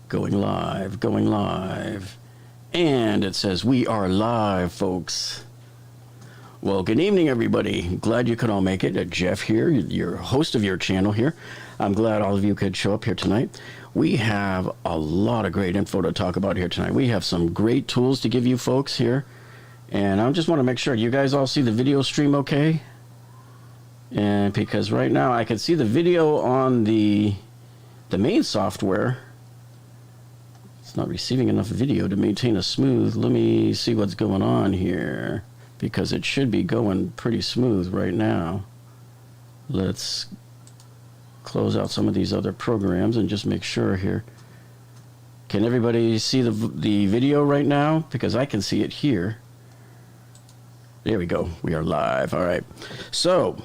Going live, going live. And it says we are live, folks. Well, good evening, everybody. Glad you could all make it. Jeff here, your host of your channel here. I'm glad all of you could show up here tonight. We have a lot of great info to talk about here tonight. We have some great tools to give you folks here. And I just want to make sure you guys all see the video stream okay. And because right now I can see the video on the main software. It's not receiving enough video to maintain a smooth. Let me see what's going on here, because it should be going pretty smooth right now. Let's close out some of these other programs and just make sure here. Can everybody see the video right now? Because I can see it here. There we go. We are live. All right. So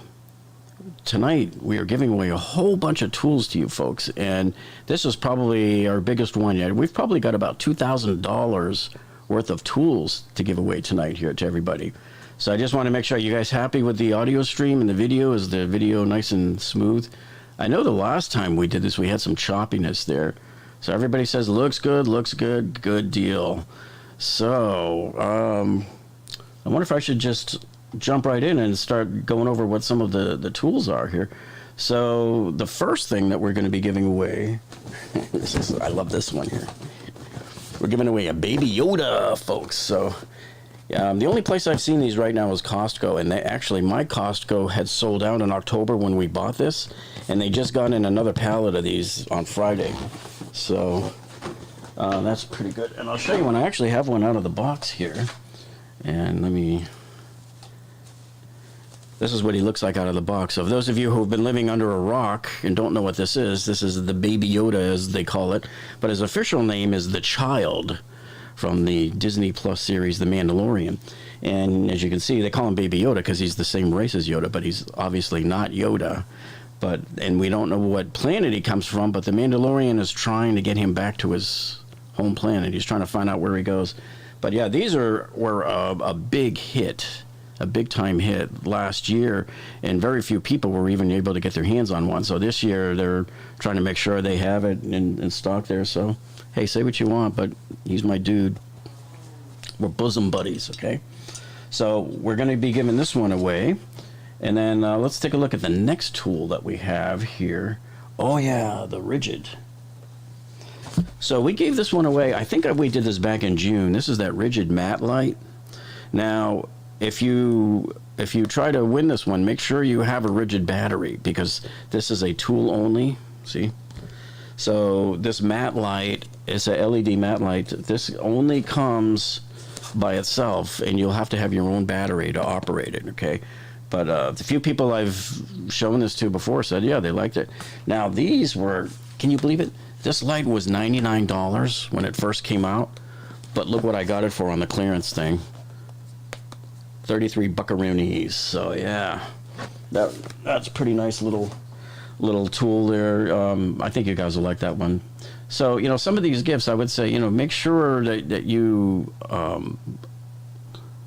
tonight we are giving away a whole bunch of tools to you folks, and this is probably our biggest one yet. We've probably got about $2,000 worth of tools to give away tonight here to everybody. So I just want to make sure you guys happy with the audio stream and the video. Is the video nice and smooth? I know the last time we did this we had some choppiness there, so everybody says looks good, good deal. So I wonder if I should just jump right in and start going over what some of the tools are here. So the first thing that we're going to be giving away, I love this one here. We're giving away a baby Yoda, folks. So the only place I've seen these right now is Costco, and actually my Costco had sold out in October when we bought this, and they just got in another pallet of these on Friday. So that's pretty good. And I'll show you one. I actually have one out of the box here, and let me... This is what he looks like out of the box. So, for those of you who have been living under a rock and don't know what this is the Baby Yoda, as they call it. But his official name is the Child from the Disney Plus series, The Mandalorian. And as you can see, they call him Baby Yoda because he's the same race as Yoda, but he's obviously not Yoda. And we don't know what planet he comes from, but the Mandalorian is trying to get him back to his home planet. He's trying to find out where he goes. But yeah, these were a big hit. A big-time hit last year, and very few people were even able to get their hands on one. So this year, they're trying to make sure they have it in stock there. So, hey, say what you want, but he's my dude. We're bosom buddies, okay? So we're going to be giving this one away. And then let's take a look at the next tool that we have here. Oh, yeah, the Ridgid. So we gave this one away. I think we did this back in June. This is that Ridgid matte light. Now, if you try to win this one, make sure you have a Ridgid battery, because this is a tool only. See? So this matte light is a LED matte light. This only comes by itself, and you'll have to have your own battery to operate it, okay? But the few people I've shown this to before said, yeah, they liked it. Now, these were, can you believe it? This light was $99 when it first came out, but look what I got it for on the clearance thing. 33 buckaroonies. So yeah, that's a pretty nice little tool there. I think you guys will like that one. So, you know, some of these gifts, I would say, you know, make sure that you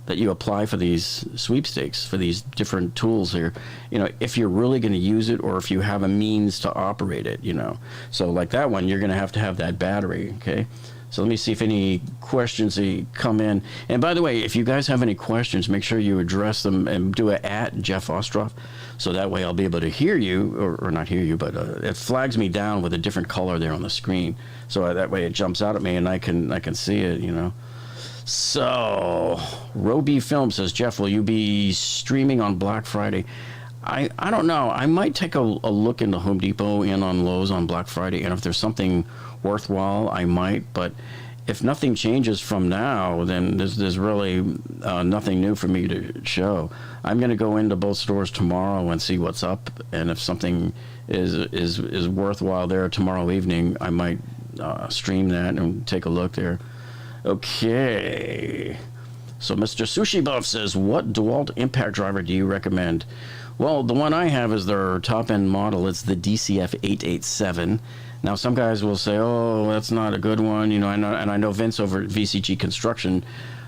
apply for these sweepstakes, for these different tools here, you know, if you're really going to use it, or if you have a means to operate it, you know. So like that one, you're going to have that battery, okay? So let me see if any questions come in. And by the way, if you guys have any questions, make sure you address them and do it at jeffostroff. So that way I'll be able to hear you, or not hear you, but it flags me down with a different color there on the screen. So that way it jumps out at me and I can see it, you know. So Ryobi Film says, Jeff, will you be streaming on Black Friday? I don't know. I might take a look into Home Depot and on Lowe's on Black Friday, and if there's something worthwhile, I might. But if nothing changes from now, then there's really nothing new for me to show. I'm going to go into both stores tomorrow and see what's up, and if something is worthwhile there tomorrow evening, I might stream that and take a look there. Okay. So Mr. Sushi Buff says, what Dewalt impact driver do you recommend? Well, the one I have is their top-end model. It's the DCF887. Now, some guys will say, oh, that's not a good one. You know, I know Vince over at VCG Construction,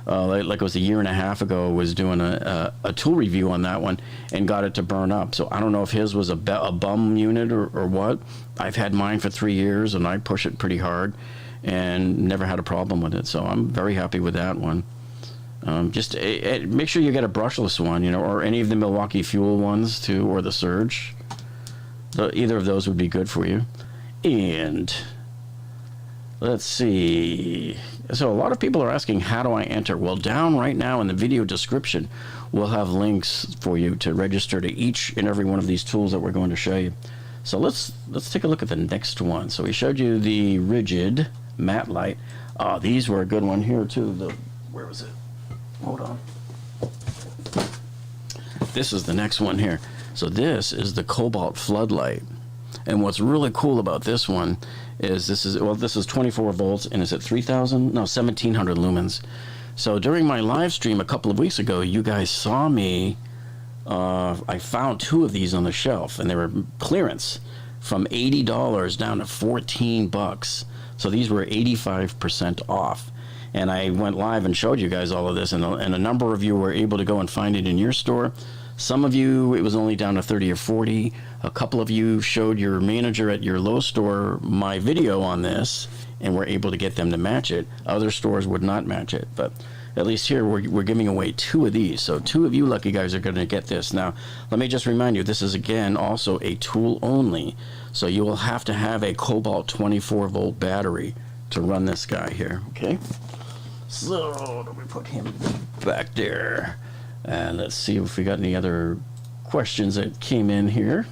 like it was a year and a half ago, was doing a tool review on that one and got it to burn up. So I don't know if his was a bum unit or what. I've had mine for 3 years, and I push it pretty hard. and never had a problem with it. So I'm very happy with that one. Just make sure you get a brushless one, you know, or any of the Milwaukee Fuel ones too, or the Surge. Either of those would be good for you. And let's see. So a lot of people are asking, how do I enter? Well, down right now in the video description, we'll have links for you to register to each and every one of these tools that we're going to show you. So let's take a look at the next one. So we showed you the Ridgid matte light. These were a good one here too. Where was it? Hold on. This is the next one here. So this is the Cobalt Floodlight. And what's really cool about this one is this is 24 volts and it's at 1700 lumens. So during my live stream a couple of weeks ago, you guys saw me, I found 2 of these on the shelf and they were clearance from $80 down to $14. So these were 85% off. And I went live and showed you guys all of this, and a number of you were able to go and find it in your store. Some of you, it was only down to 30 or 40. A couple of you showed your manager at your Lowe store my video on this and were able to get them to match it. Other stores would not match it, but at least here we're giving away 2 of these. So 2 of you lucky guys are going to get this. Now, let me just remind you, this is again also a tool only. So you will have to have a Cobalt 24 volt battery to run this guy here, okay? So let me put him back there. And let's see if we got any other questions that came in here.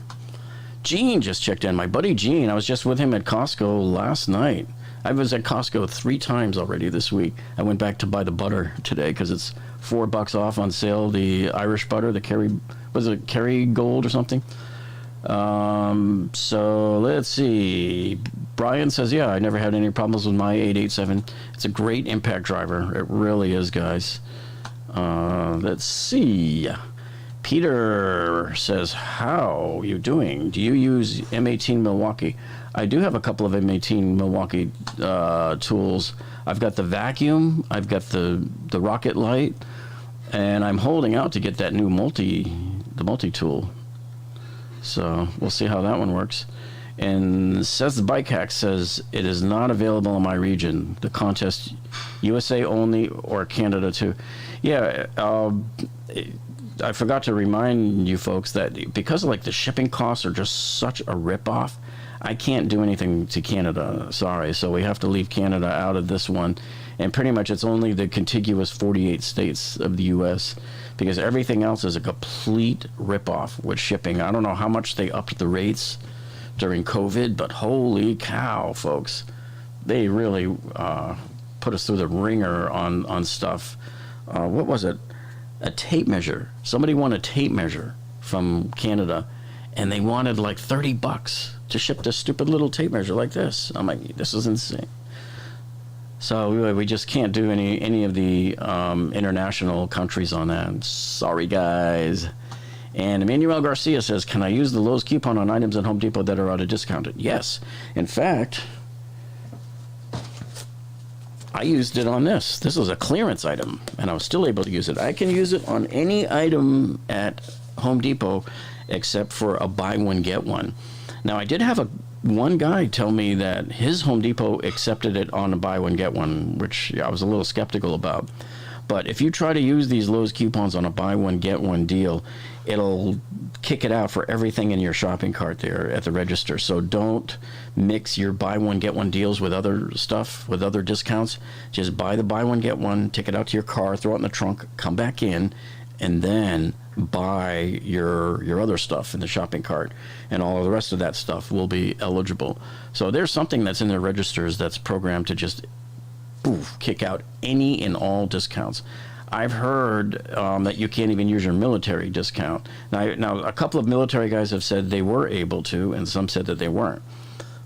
Gene just checked in. My buddy Gene, I was just with him at Costco last night. I was at Costco 3 times already this week. I went back to buy the butter today because it's $4 off on sale. The Irish butter, the Kerry Gold or something? So let's see. Brian says, yeah, I never had any problems with my 887. It's a great impact driver. It really is, guys. Let's see. Peter says, how you doing? Do you use M18 Milwaukee? I do have a couple of M18 Milwaukee tools. I've got the vacuum. I've got the rocket light. And I'm holding out to get that new multi-tool. So we'll see how that one works. And says the Bike Hack says it is not available in my region. The contest, USA only or Canada too. Yeah, I forgot to remind you folks that because like the shipping costs are just such a ripoff, I can't do anything to Canada. Sorry, so we have to leave Canada out of this one. And pretty much it's only the contiguous 48 states of the U.S. because everything else is a complete ripoff with shipping. I don't know how much they upped the rates during COVID, but holy cow, folks. They really put us through the ringer on stuff. What was it? A tape measure. Somebody won a tape measure from Canada, and they wanted like $30 to ship this stupid little tape measure like this. I'm like, this is insane. So we just can't do any of the international countries on that. Sorry, guys. And Emmanuel Garcia says, can I use the Lowe's coupon on items at Home Depot that are out of discounted? Yes. In fact, I used it on this. This was a clearance item, and I was still able to use it. I can use it on any item at Home Depot except for a buy one, get one. Now, I did have one guy tell me that his Home Depot accepted it on a buy one, get one, which I was a little skeptical about. But if you try to use these Lowe's coupons on a buy one, get one deal, it'll kick it out for everything in your shopping cart there at the register. So don't mix your buy one, get one deals with other stuff, with other discounts. Just buy the buy one, get one, take it out to your car, throw it in the trunk, come back in, and then buy your other stuff in the shopping cart. And all of the rest of that stuff will be eligible. So there's something that's in the registers that's programmed to just kick out any and all discounts. I've heard that you can't even use your military discount. Now, a couple of military guys have said they were able to, and some said that they weren't.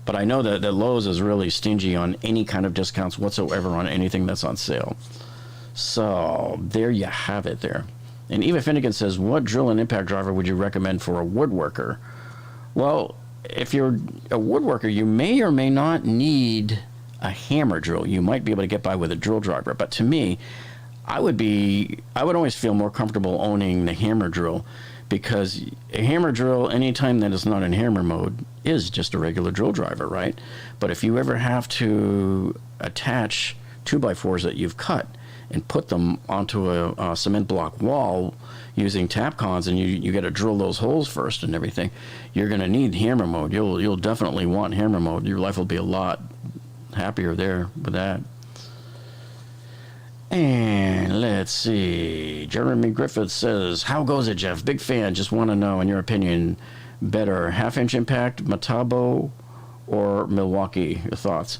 But I know that Lowe's is really stingy on any kind of discounts whatsoever on anything that's on sale. So there you have it there. And Eva Finnegan says, what drill and impact driver would you recommend for a woodworker? Well, if you're a woodworker, you may or may not need a hammer drill. You might be able to get by with a drill driver. But to me, I would always feel more comfortable owning the hammer drill, because a hammer drill, anytime that it's not in hammer mode, is just a regular drill driver, right? But if you ever have to attach 2x4s that you've cut and put them onto a cement block wall using Tapcons, and you got to drill those holes first and everything, you're going to need hammer mode. You'll definitely want hammer mode. Your life will be a lot happier there with that. And let's see. Jeremy Griffith says, how goes it, Jeff? Big fan. Just want to know, in your opinion, better half-inch impact, Metabo, or Milwaukee? Your thoughts?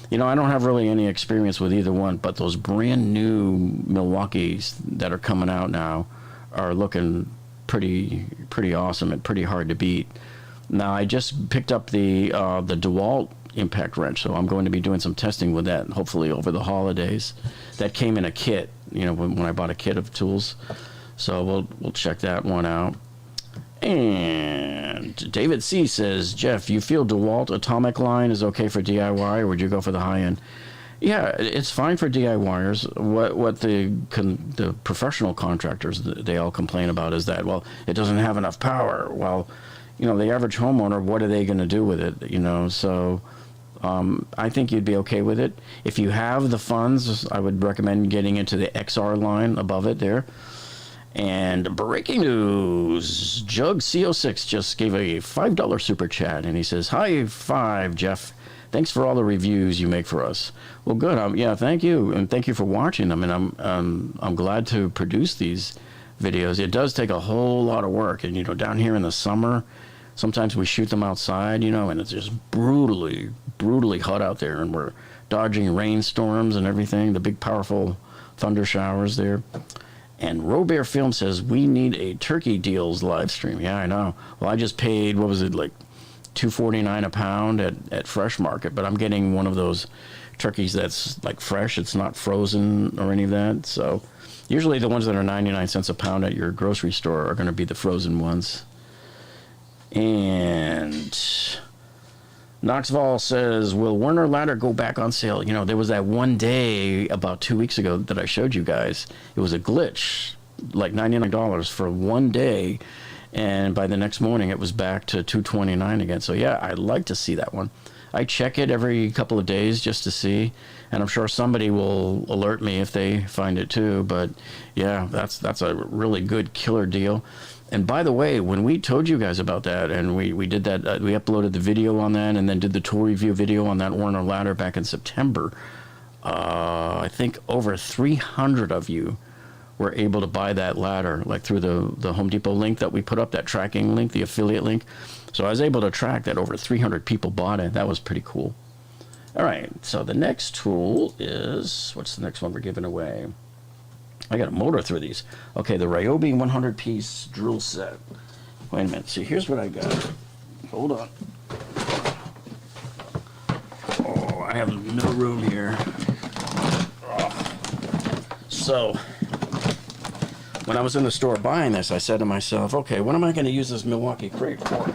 You know, I don't have really any experience with either one, but those brand new Milwaukees that are coming out now are looking pretty awesome and pretty hard to beat. Now, I just picked up the Dewalt impact wrench, so I'm going to be doing some testing with that, hopefully over the holidays. That came in a kit, you know, when I bought a kit of tools. So we'll check that one out. And David C says, Jeff, you feel Dewalt Atomic line is okay for DIY, or would you go for the high end? Yeah, it's fine for DIYers. What the professional contractors, they all complain about is that, well, it doesn't have enough power. Well, you know, the average homeowner, what are they going to do with it? You know, so I think you'd be okay with it. If you have the funds, I would recommend getting into the XR line above it there. And breaking news, Jug CO6 just gave a $5 super chat, and he says, high five, Jeff. Thanks for all the reviews you make for us. Well, good. Yeah, thank you, and thank you for watching them. And I'm glad to produce these videos. It does take a whole lot of work, and you know, down here in the summer, sometimes we shoot them outside, you know, and it's just brutally hot out there, and we're dodging rainstorms and everything, the big powerful thunder showers there. And Robear Film says, we need a turkey deals live stream. Yeah, I know. Well, I just paid, what was it, like $2.49 a pound at Fresh Market, but I'm getting one of those turkeys that's like fresh. It's not frozen or any of that. So usually the ones that are 99 cents a pound at your grocery store are going to be the frozen ones. And Knoxville says, will Werner Ladder go back on sale? You know, there was that one day about 2 weeks ago that I showed you guys. It was a glitch, like $99 for one day. And by the next morning, it was back to $229 again. So, yeah, I'd like to see that one. I check it every couple of days just to see. And I'm sure somebody will alert me if they find it too. But, yeah, that's a really good killer deal. And by the way, when we told you guys about that, and we did that, we uploaded the video on that, and then did the tool review video on that Werner ladder back in September. I think over 300 of you were able to buy that ladder, like through the Home Depot link that we put up, that tracking link, the affiliate link. So I was able to track that over 300 people bought it. That was pretty cool. All right, so the next tool is, what's the next one we're giving away? I got a motor through these. Okay, the Ryobi 100-piece drill set. Wait a minute. See, here's what I got. Hold on. Oh, I have no room here. Oh. So, when I was in the store buying this, I said to myself, okay, what am I going to use this Milwaukee crate for?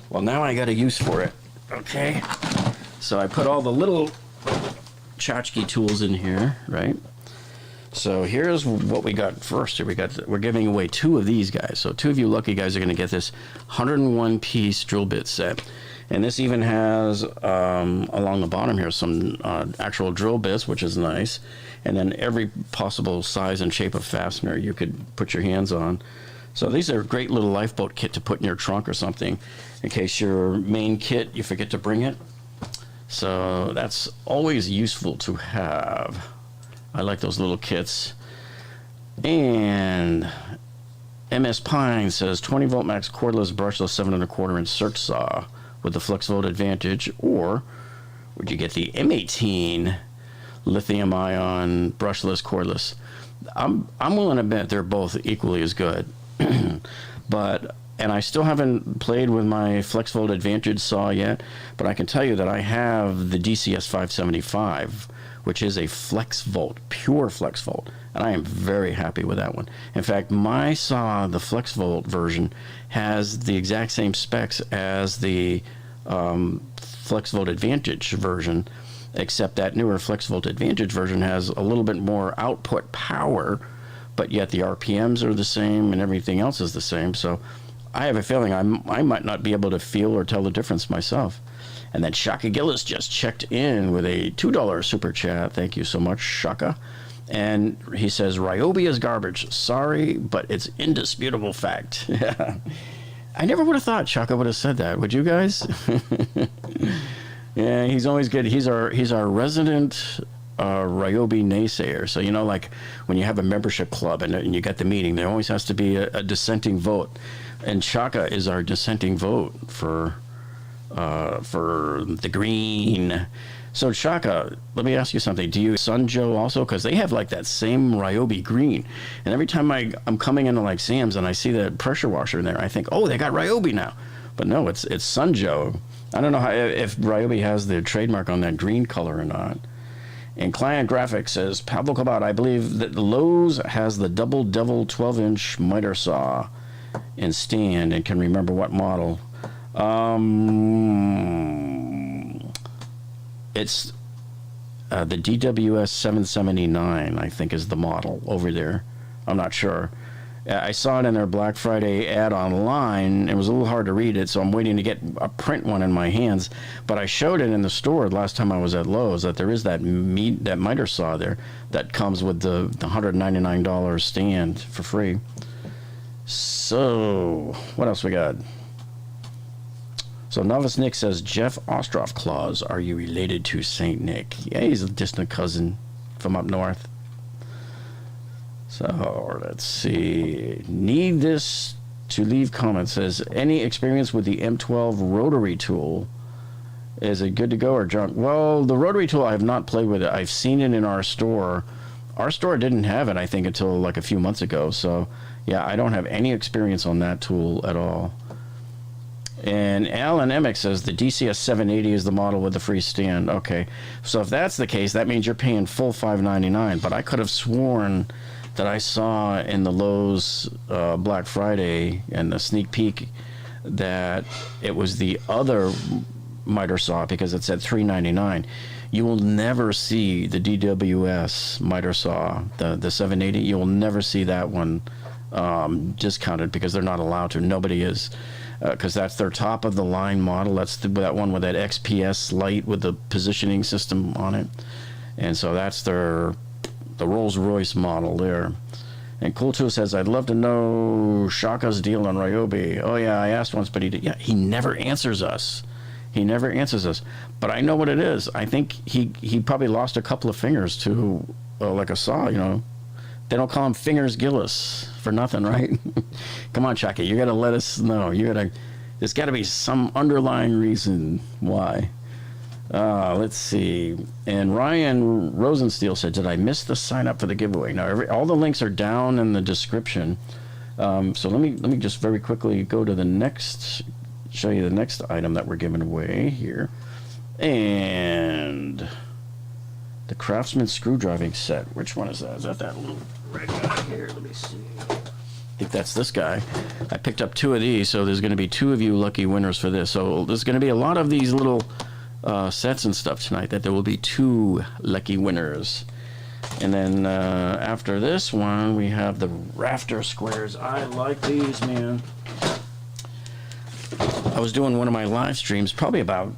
Well, now I got a use for it. Okay? So I put all the little tchotchke tools in here, right? So here's what we got first. We're giving away two of these guys. So two of you lucky guys are going to get this 101-piece drill bit set. And this even has, along the bottom here, some actual drill bits, which is nice. And then every possible size and shape of fastener you could put your hands on. So these are a great little lifeboat kit to put in your trunk or something, in case your main kit, you forget to bring it. So that's always useful to have. I like those little kits. And MS Pine says 20 volt max cordless brushless 7 1/4 inch circ saw with the Flexvolt Advantage, or would you get the M18 lithium ion brushless cordless? I'm willing to bet they're both equally as good. And I still haven't played with my Flexvolt Advantage saw yet, but I can tell you that I have the DCS 575, which is a Flexvolt, pure Flexvolt, and I am very happy with that one. In fact, my saw, the Flexvolt version, has the exact same specs as the Flexvolt Advantage version, except that newer Flexvolt Advantage version has a little bit more output power, but yet the RPMs are the same and everything else is the same. So I have a feeling I might not be able to feel or tell the difference myself. And then Shaka Gillis just checked in with a $2 super chat. Thank you so much, Shaka. And he says, Ryobi is garbage. Sorry, but it's indisputable fact. I never would have thought Shaka would have said that. Would you guys? Yeah, he's always good. He's our resident Ryobi naysayer. So, you know, like when you have a membership club and you get the meeting, there always has to be a dissenting vote. And Shaka is our dissenting vote for the green. So Shaka, let me ask you something. Do you Sunjoe also? Because they have like that same Ryobi green. And every time I'm coming into like Sam's and I see the pressure washer in there, I think, oh, they got Ryobi now. But no, it's Sunjoe. I don't know if Ryobi has the trademark on that green color or not. And Client Graphics says, Pablo Cobalt, I believe that Lowe's has the Double Devil 12-inch miter saw in stand and can remember what model. It's the DWS 779, I think, is the model over there. I'm not sure. I saw it in their Black Friday ad online. It was a little hard to read it, so I'm waiting to get a print one in my hands. But I showed it in the store last time I was at Lowe's that there is that miter saw there that comes with the $199 stand for free. So, what else we got? So Novice Nick says, Jeff Ostroff Claus, are you related to Saint Nick? Yeah, he's a distant cousin from up north. So, let's see. Need this to leave comments. Says, any experience with the M12 rotary tool? Is it good to go or junk? Well, the rotary tool, I have not played with it. I've seen it in our store. Our store didn't have it, I think, until like a few months ago. So, yeah, I don't have any experience on that tool at all. And Alan Emick says the DCS 780 is the model with the free stand. Okay, so if that's the case, that means you're paying full $599. But I could have sworn that I saw in the Lowe's Black Friday and the sneak peek that it was the other miter saw because it said $399. You will never see the DWS miter saw, the 780. You will never see that one discounted because they're not allowed to. Nobody is. Because that's their top of the line model. That's that one with that XPS light with the positioning system on it. And so that's the Rolls Royce model there. And Cool2 says, I'd love to know Shaka's deal on Ryobi. Oh yeah, I asked once, but he never answers us. He never answers us. But I know what it is. I think he probably lost a couple of fingers to like a saw, you know. They don't call him Fingers Gillis for nothing, right? Come on, Chucky, you got to let us know. There's got to be some underlying reason why. Let's see. And Ryan Rosensteel said, did I miss the sign up for the giveaway? No, all the links are down in the description. So let me just very quickly go to the next, show you the next item that we're giving away here. And the Craftsman Screwdriving Set. Which one is that? Is that little red guy here? Let me see. I think that's this guy. I picked up 2 of these, so there's going to be 2 of you lucky winners for this. So there's going to be a lot of these little sets and stuff tonight that there will be 2 lucky winners. And then after this one, we have the Rafter Squares. I like these, man. I was doing one of my live streams probably about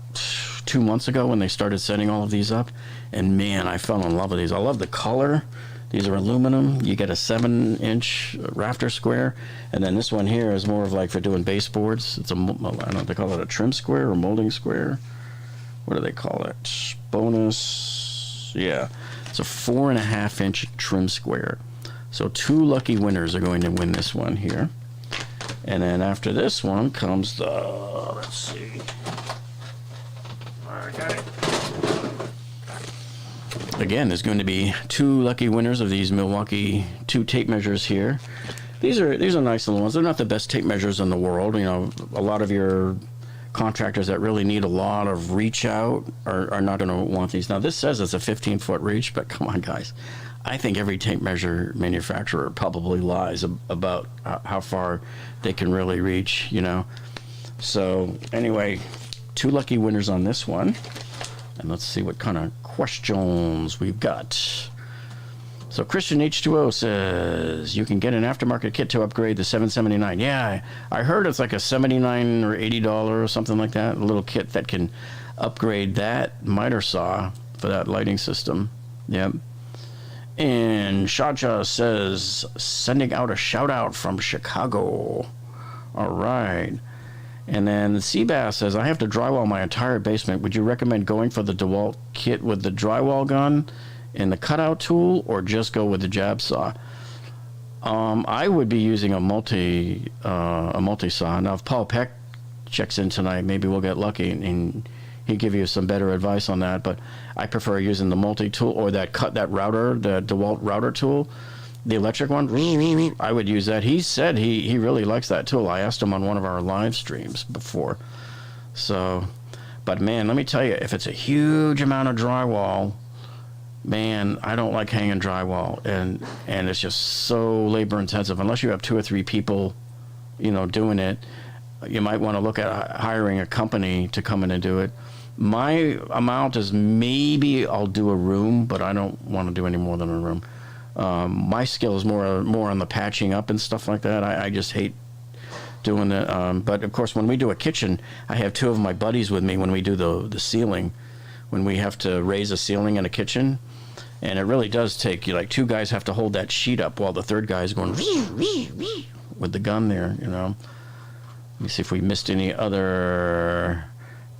2 months ago when they started setting all of these up, and man, I fell in love with these. I love the color. These are aluminum. You get a 7-inch Rafter Square, and then this one here is more of like for doing baseboards. It's I don't know if they call it a trim square or molding square. What do they call it? Bonus. Yeah, it's a 4.5-inch trim square. So 2 lucky winners are going to win this one here. And then after this one comes the, let's see. I got it. Again, there's going to be 2 lucky winners of these Milwaukee 2 tape measures here. These are nice little ones. They're not the best tape measures in the world. You know, a lot of your contractors that really need a lot of reach out are not going to want these. Now, this says it's a 15-foot reach, but come on, guys. I think every tape measure manufacturer probably lies about how far they can really reach, you know. So, anyway, 2 lucky winners on this one. And let's see what kind of questions we've got. So Christian H2O says, you can get an aftermarket kit to upgrade the 779. Yeah, I heard it's like a $79 or $80 or something like that. A little kit that can upgrade that miter saw for that lighting system. Yep. And Shaja says, sending out a shout out from Chicago. All right. And then Seabass says, I have to drywall my entire basement. Would you recommend going for the Dewalt kit with the drywall gun and the cutout tool, or just go with the jab saw? I would be using a multi saw. Now, if Paul Peck checks in tonight, maybe we'll get lucky and he'd give you some better advice on that. But I prefer using the multi-tool or that router, the DeWalt router tool, the electric one. I would use that. He said he really likes that tool. I asked him on one of our live streams before. So, but man, let me tell you, if it's a huge amount of drywall, man, I don't like hanging drywall, and it's just so labor intensive. Unless you have 2 or 3 people, doing it, you might want to look at hiring a company to come in and do it. My amount is maybe I'll do a room, but I don't want to do any more than a room. My skill is more on the patching up and stuff like that. I just hate doing it. But of course, when we do a kitchen, I have 2 of my buddies with me when we do the ceiling, when we have to raise a ceiling in a kitchen. And it really does take, 2 guys have to hold that sheet up while the third guy is going with the gun there, Let me see if we missed any other.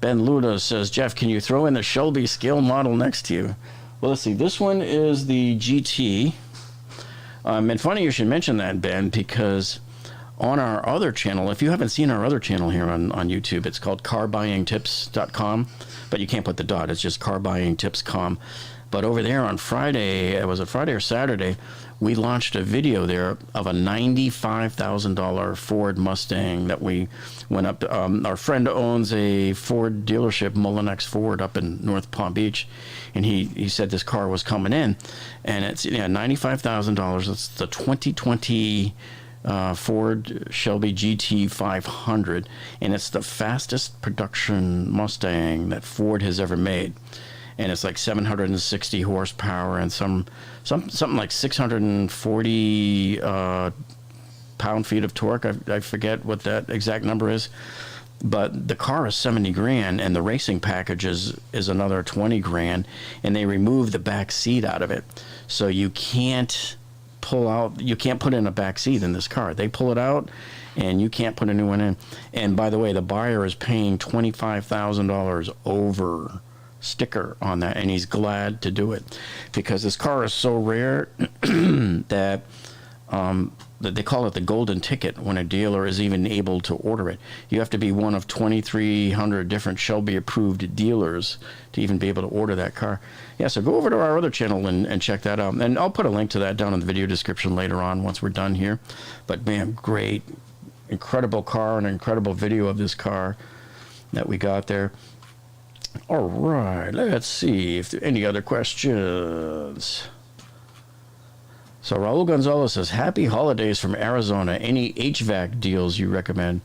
Ben Luda says, Jeff, can you throw in the Shelby scale model next to you? Well, let's see. This one is the GT. And funny you should mention that, Ben, because on our other channel, if you haven't seen our other channel here on YouTube, it's called carbuyingtips.com, but you can't put the dot. It's just carbuyingtips.com. But over there on Friday, was it Friday or Saturday, we launched a video there of a $95,000 Ford Mustang that we went up to. Our friend owns a Ford dealership, Mullinex Ford, up in North Palm Beach, and he said this car was coming in, and it's $95,000. It's the 2020 Ford Shelby GT 500, and it's the fastest production Mustang that Ford has ever made. And it's like 760 horsepower and something like 640 pound-feet of torque. I forget what that exact number is. But the car is $70,000, and the racing package is another $20,000, and they removed the back seat out of it. So you can't put in a back seat in this car. They pull it out, and you can't put a new one in. And by the way, the buyer is paying $25,000 over sticker on that, and he's glad to do it because this car is so rare that they call it the golden ticket when a dealer is even able to order it. You have to be one of 2,300 different Shelby approved dealers to even be able to order that car. Yeah, so go over to our other channel and check that out, and I'll put a link to that down in the video description later on once we're done here. But man, great, incredible car, and incredible video of this car that we got there. All right, let's see if there are any other questions. So Raul Gonzalez says, happy holidays from Arizona. Any HVAC deals you recommend?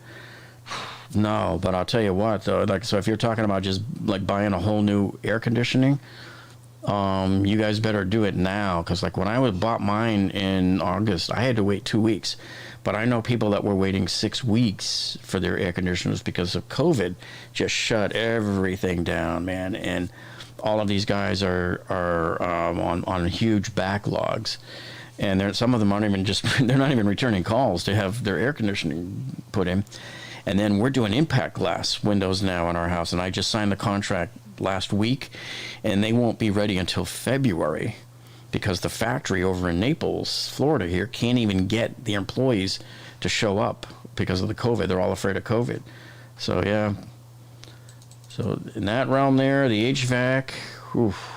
No, but I'll tell you what, though. So if you're talking about just like buying a whole new air conditioning, you guys better do it now. Because when I bought mine in August, I had to wait 2 weeks. But I know people that were waiting 6 weeks for their air conditioners because of COVID. Just shut everything down, man. And all of these guys are on huge backlogs. And some of them aren't even they're not even returning calls to have their air conditioning put in. And then we're doing impact glass windows now in our house. And I just signed the contract last week, and they won't be ready until February. Because the factory over in Naples, Florida here, can't even get the employees to show up because of the COVID. They're all afraid of COVID. So, yeah. So, in that realm there, the HVAC, oof.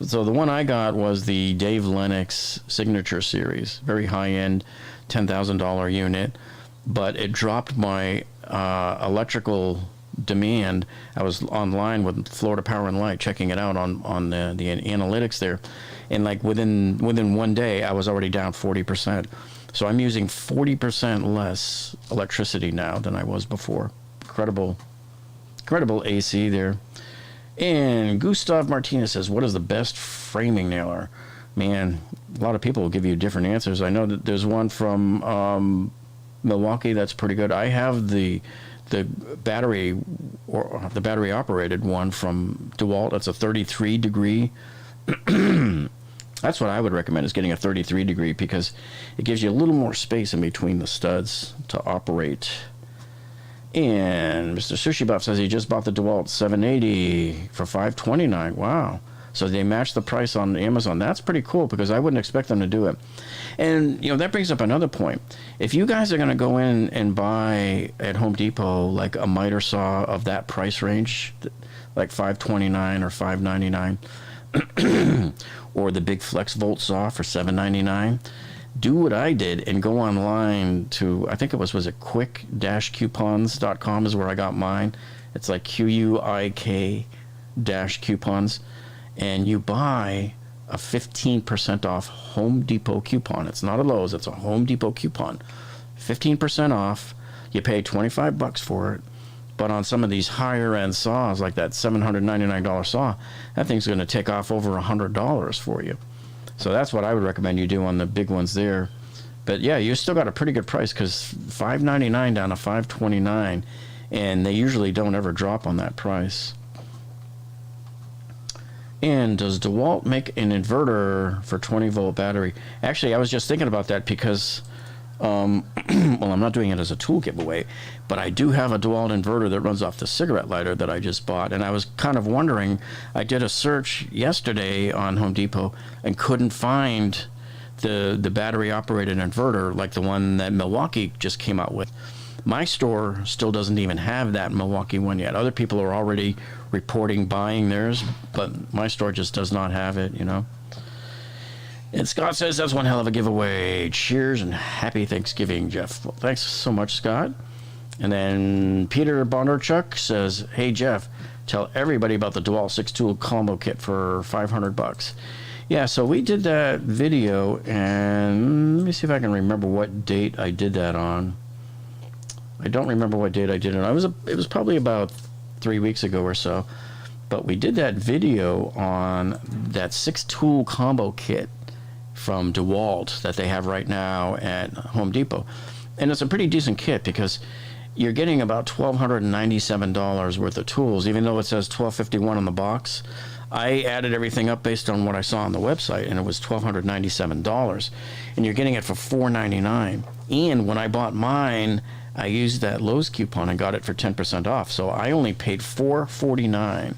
So, the one I got was the Dave Lennox Signature Series. Very high-end, $10,000 unit. But it dropped my electrical demand. I was online with Florida Power and Light checking it out on the analytics there. And within 1 day, I was already down 40%. So I'm using 40% less electricity now than I was before. Incredible AC there. And Gustav Martinez says, what is the best framing nailer? Man, a lot of people will give you different answers. I know that there's one from Milwaukee that's pretty good. I have the the battery or the battery operated one from Dewalt. It's a 33 degree. That's what I would recommend, is getting a 33 degree, because it gives you a little more space in between the studs to operate. And Mr. Sushi Buff says he just bought the Dewalt 780 for $529. Wow. So they matched the price on Amazon. That's pretty cool, because I wouldn't expect them to do it. And, that brings up another point. If you guys are going to go in and buy at Home Depot like a miter saw of that price range, like $529 or $599, or the big Flexvolt saw for $799, do what I did and go online to, I think it was it quick-coupons.com is where I got mine. It's like QUIK-coupons. And you buy a 15% off Home Depot coupon. It's not a Lowe's, it's a Home Depot coupon. 15% off. You pay $25 for it. But on some of these higher end saws, like that $799 saw, that thing's going to take off over $100 for you. So that's what I would recommend you do on the big ones there. But yeah, you still got a pretty good price, because $599 down to $529, and they usually don't ever drop on that price. And does DeWalt make an inverter for 20-volt battery? Actually, I was just thinking about that, because well, I'm not doing it as a tool giveaway, but I do have a DeWalt inverter that runs off the cigarette lighter that I just bought, and I was kind of wondering, I did a search yesterday on Home Depot and couldn't find the battery operated inverter like the one that Milwaukee just came out with. My store still doesn't even have that Milwaukee one yet. Other people are already reporting buying theirs, but my store just does not have it, And Scott says that's one hell of a giveaway. Cheers and happy Thanksgiving, Jeff. Well, thanks so much, Scott. And then Peter Bondarchuk says, hey, Jeff, tell everybody about the Dewalt 6-tool combo kit for $500. Yeah, so we did that video, and let me see if I can remember what date I did that on. I don't remember what date I did it on. It was probably about 3 weeks ago or so. But we did that video on that 6-tool combo kit from Dewalt that they have right now at Home Depot. And it's a pretty decent kit, because you're getting about $1,297 worth of tools, even though it says $1,251 on the box. I added everything up based on what I saw on the website, and it was $1,297. And you're getting it for $499. And when I bought mine, I used that Lowe's coupon and got it for 10% off. So I only paid $449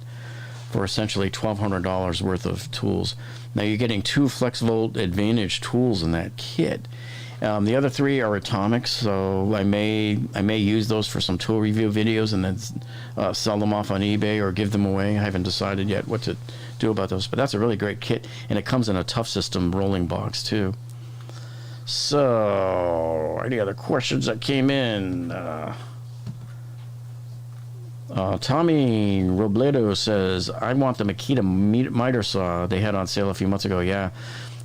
for essentially $1,200 worth of tools. Now you're getting 2 Flexvolt Advantage tools in that kit. The other 3 are atomics, so I may use those for some tool review videos and then sell them off on eBay or give them away. I haven't decided yet what to do about those, but that's a really great kit, and it comes in a Tough System rolling box too. So, any other questions that came in? Tommy Robledo says, I want the Makita Miter Saw they had on sale a few months ago. Yeah.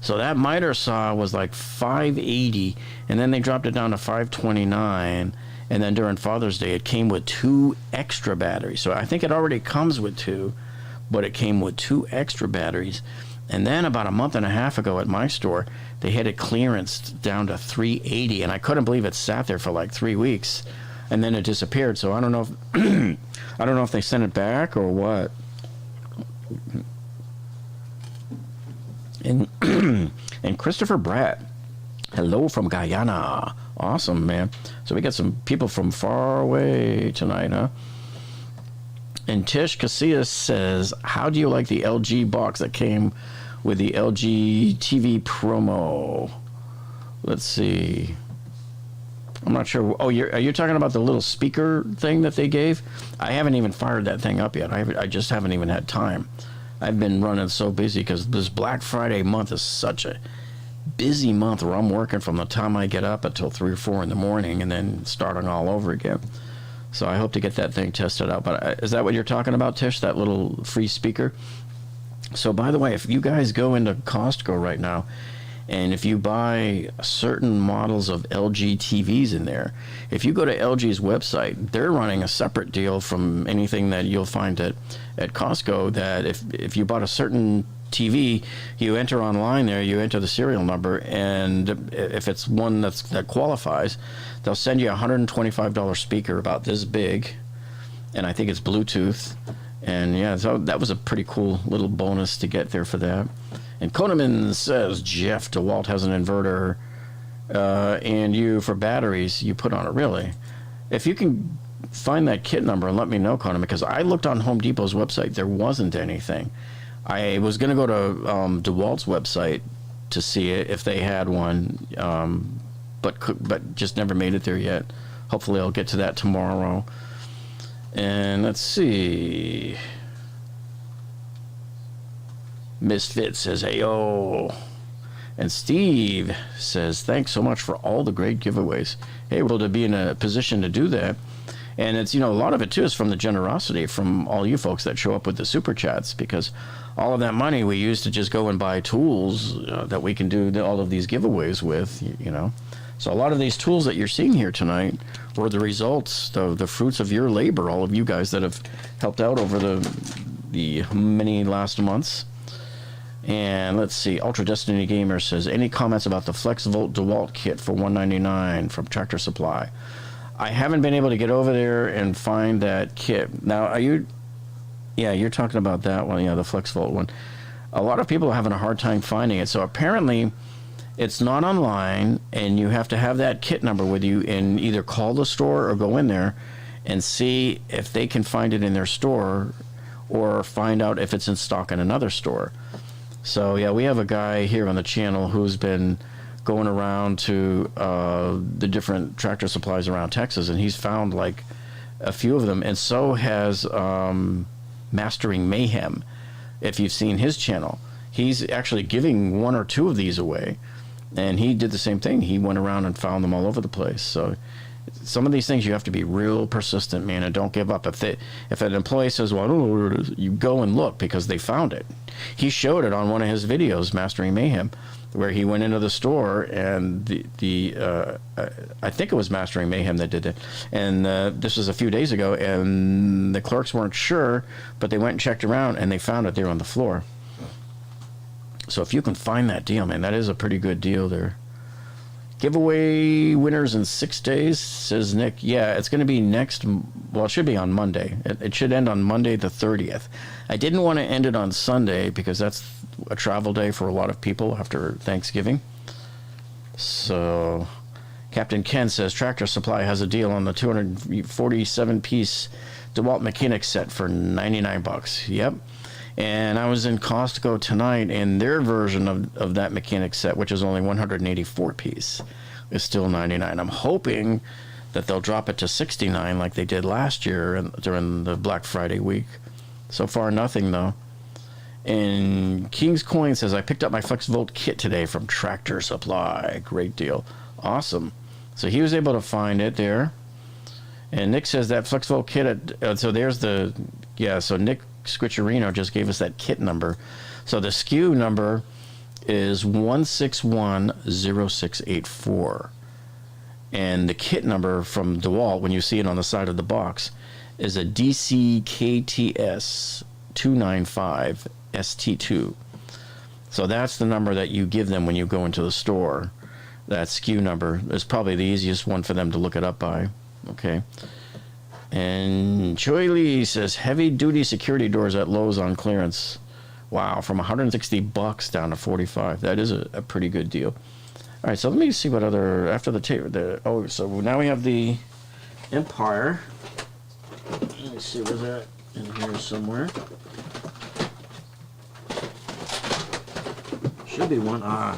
So that miter saw was like $580, and then they dropped it down to $529, and then during Father's Day it came with 2 extra batteries. So I think it already comes with 2, but it came with 2 extra batteries. And then about a month and a half ago at my store, they had it clearanced down to $380, and I couldn't believe it sat there for like 3 weeks, and then it disappeared. So I don't know if I don't know if they sent it back or what. And Christopher Bratt, hello from Guyana. Awesome, man. So we got some people from far away tonight, huh? And Tish Casillas says, how do you like the LG box that came with the LG TV promo? Let's see. I'm not sure. Oh, are you talking about the little speaker thing that they gave? I haven't even fired that thing up yet. I just haven't even had time. I've been running so busy because this Black Friday month is such a busy month where I'm working from the time I get up until 3 or 4 in the morning and then starting all over again. So I hope to get that thing tested out. But is that what you're talking about, Tish, that little free speaker? So by the way, if you guys go into Costco right now, and if you buy certain models of LG TVs in there, if you go to LG's website, they're running a separate deal from anything that you'll find at Costco, that if you bought a certain TV, you enter online there, you enter the serial number, and if it's one that qualifies, they'll send you a $125 speaker about this big, and I think it's Bluetooth. And yeah, so that was a pretty cool little bonus to get there for that. And Koneman says, Jeff, DeWalt has an inverter, and you, for batteries, you put on it. Really? If you can find that kit number and let me know, Koneman, because I looked on Home Depot's website, there wasn't anything. I was going to go to DeWalt's website to see it if they had one, but just never made it there yet. Hopefully I'll get to that tomorrow. And let's see. Misfit says, "Heyo." And Steve says, "Thanks so much for all the great giveaways." Hey, we're able to be in a position to do that. And it's, a lot of it too is from the generosity from all you folks that show up with the super chats, because all of that money we use to just go and buy tools that we can do all of these giveaways with, So a lot of these tools that you're seeing here tonight were the results, the fruits of your labor, all of you guys that have helped out over the many last months. And let's see, Ultra Destiny Gamer says, any comments about the Flexvolt Dewalt kit for $199 from Tractor Supply? I haven't been able to get over there and find that kit. Now, you're talking about that one, the Flexvolt one. A lot of people are having a hard time finding it. So apparently it's not online, and you have to have that kit number with you and either call the store or go in there and see if they can find it in their store or find out if it's in stock in another store. So, yeah, we have a guy here on the channel who's been going around to the different Tractor Supplies around Texas, and he's found, like, a few of them. And so has Mastering Mayhem, if you've seen his channel. He's actually giving one or two of these away, and he did the same thing. He went around and found them all over the place. So some of these things you have to be real persistent, man, and don't give up. If an employee says, well, I don't know where it is, you go and look, because they found it. He showed it on one of his videos, Mastering Mayhem, where he went into the store, and I think it was Mastering Mayhem that did it. And this was a few days ago, and the clerks weren't sure, but they went and checked around, and they found it there on the floor. So if you can find that deal, man, that is a pretty good deal there. Giveaway winners in 6 days, says Nick. Yeah, it's going to be it should be on Monday. It should end on Monday the 30th. I didn't want to end it on Sunday because that's a travel day for a lot of people after Thanksgiving. So Captain Ken says Tractor Supply has a deal on the 247-piece DeWalt Mechanic set for $99. Yep. And I was in Costco tonight, and their version of that mechanic set, which is only 184 piece, is still $99. I'm hoping that they'll drop it to $69 like they did last year during the Black Friday week. So far, nothing, though. And King's Coin says, I picked up my Flexvolt kit today from Tractor Supply. Great deal. Awesome. So he was able to find it there. And Nick says that Flexvolt kit, so there's so Nick Squiccerino just gave us that kit number. So the SKU number is 1610684. And the kit number from DeWalt, when you see it on the side of the box, is a DCKTS295 ST2. So that's the number that you give them when you go into the store. That SKU number is probably the easiest one for them to look it up by. Okay. And Choi Lee says heavy-duty security doors at Lowe's on clearance. Wow, from $160 down to $45. That is a pretty good deal. All right, so let me see what other after the tape. So now we have the Empire. Let me see, where's that in here somewhere? Should be one. I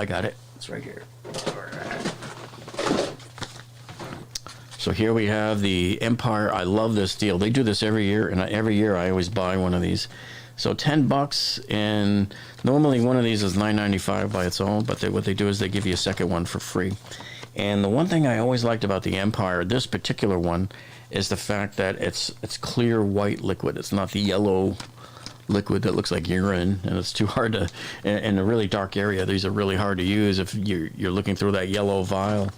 got it. It's right here. All right. So here we have the Empire. I love this deal. They do this every year, and every year I always buy one of these. So $10, and normally one of these is $9.95 by its own, but what they do is they give you a second one for free. And the one thing I always liked about the Empire, this particular one, is the fact that it's clear white liquid. It's not the yellow liquid that looks like urine, and it's too hard to, in a really dark area, these are really hard to use if you're looking through that yellow vial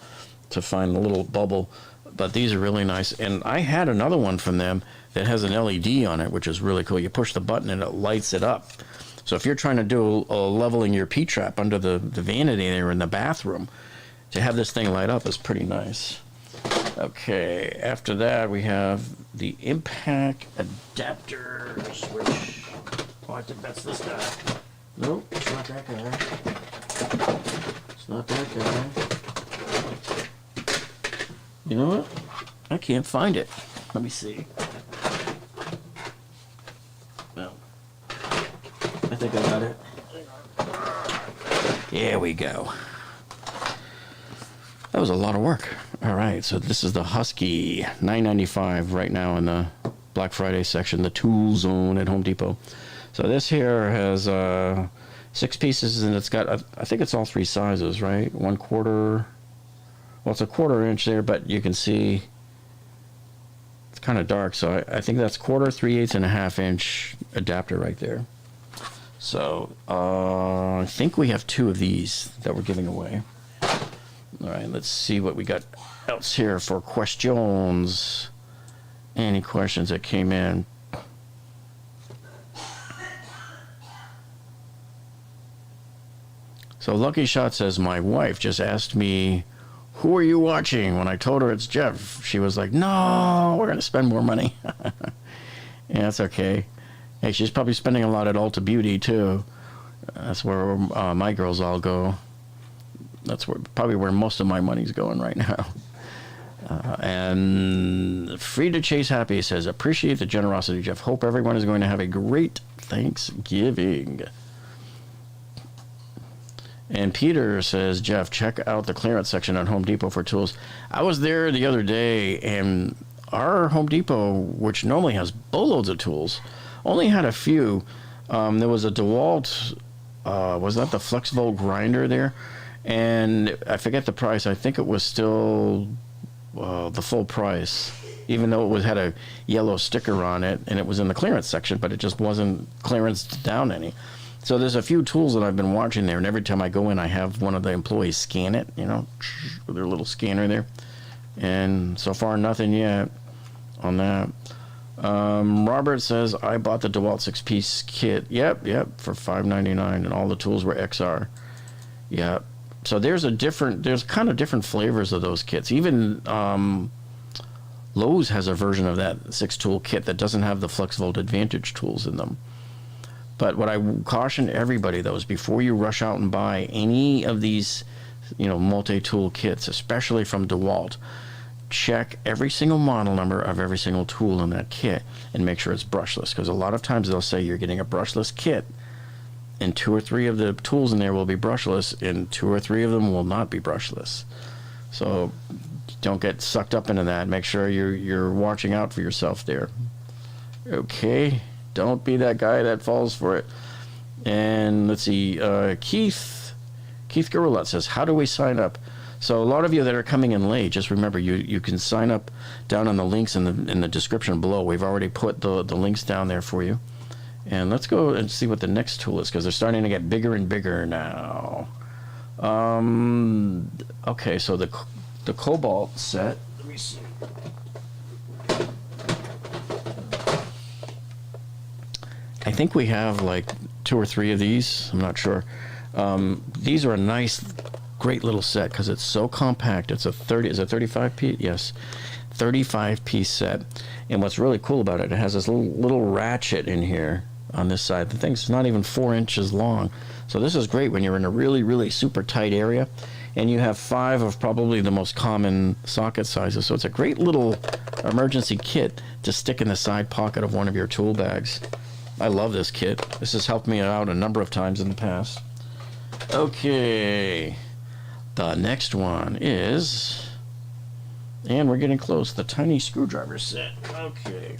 to find the little bubble. But these are really nice. And I had another one from them that has an LED on it, which is really cool. You push the button and it lights it up. So if you're trying to do a leveling your P-trap under the vanity there in the bathroom, to have this thing light up is pretty nice. Okay, after that we have the impact adapter switch. Oh, I think that's this guy. Nope, it's not that guy. It's not that guy. You know what? I can't find it. Let me see. No. I think I got it. There we go. That was a lot of work. All right, so this is the Husky, $9.95 right now in the Black Friday section, the tool zone at Home Depot. So this here has 6 pieces, and it's got, I think it's all 3 sizes, right? 1/4, well, it's a 1/4 inch there, but you can see it's kind of dark, so I think that's 1/4, 3/8, and a 1/2 inch adapter right there. So I think we have 2 of these that we're giving away. All right, let's see what we got else here for questions. Any questions that came in? So Lucky Shot says, my wife just asked me, who are you watching? When I told her it's Jeff, she was like, no, we're going to spend more money. Yeah, that's okay. Hey, she's probably spending a lot at Ulta Beauty, too. That's where my girls all go. That's probably where most of my money's going right now. And Free to Chase Happy says, appreciate the generosity, Jeff. Hope everyone is going to have a great Thanksgiving. And Peter says, Jeff, check out the clearance section at Home Depot for tools. I was there the other day, and our Home Depot, which normally has boatloads of tools, only had a few. There was a Dewalt, was that the Flexvolt grinder there? And I forget the price. I think it was still the full price, even though it had a yellow sticker on it, and it was in the clearance section, but it just wasn't clearanced down any. So there's a few tools that I've been watching there, and every time I go in, I have one of the employees scan it, you know, with their little scanner there. And so far, nothing yet on that. Robert says, I bought the Dewalt Six Piece Kit. Yep, for $5.99, and all the tools were XR. Yep. So there's kind of different flavors of those kits. Even Lowe's has a version of that 6-tool kit that doesn't have the Flexvolt Advantage tools in them. But what I caution everybody, though, is before you rush out and buy any of these, you know, multi-tool kits, especially from Dewalt, check every single model number of every single tool in that kit and make sure it's brushless. Because a lot of times they'll say you're getting a brushless kit, and 2 or 3 of the tools in there will be brushless, and 2 or 3 of them will not be brushless. So don't get sucked up into that. Make sure you're watching out for yourself there. Okay, don't be that guy that falls for it. And let's see, Keith Garulot says, how do we sign up? So a lot of you that are coming in late, just remember you can sign up down on the links in the description below. We've already put the links down there for you. And let's go and see what the next tool is, because they're starting to get bigger and bigger now. Okay, so the Cobalt set. Let me see. I think we have like 2 or 3 of these. I'm not sure. These are a nice, great little set because it's so compact. It's a 35 piece? Yes, 35 piece set. And what's really cool about it, it has this little ratchet in here on this side. The thing's not even 4 inches long. So this is great when you're in a really, really super tight area. And you have 5 of probably the most common socket sizes. So it's a great little emergency kit to stick in the side pocket of one of your tool bags. I love this kit. This has helped me out a number of times in the past. Okay. The next one is, and we're getting close, the tiny screwdriver set. Okay.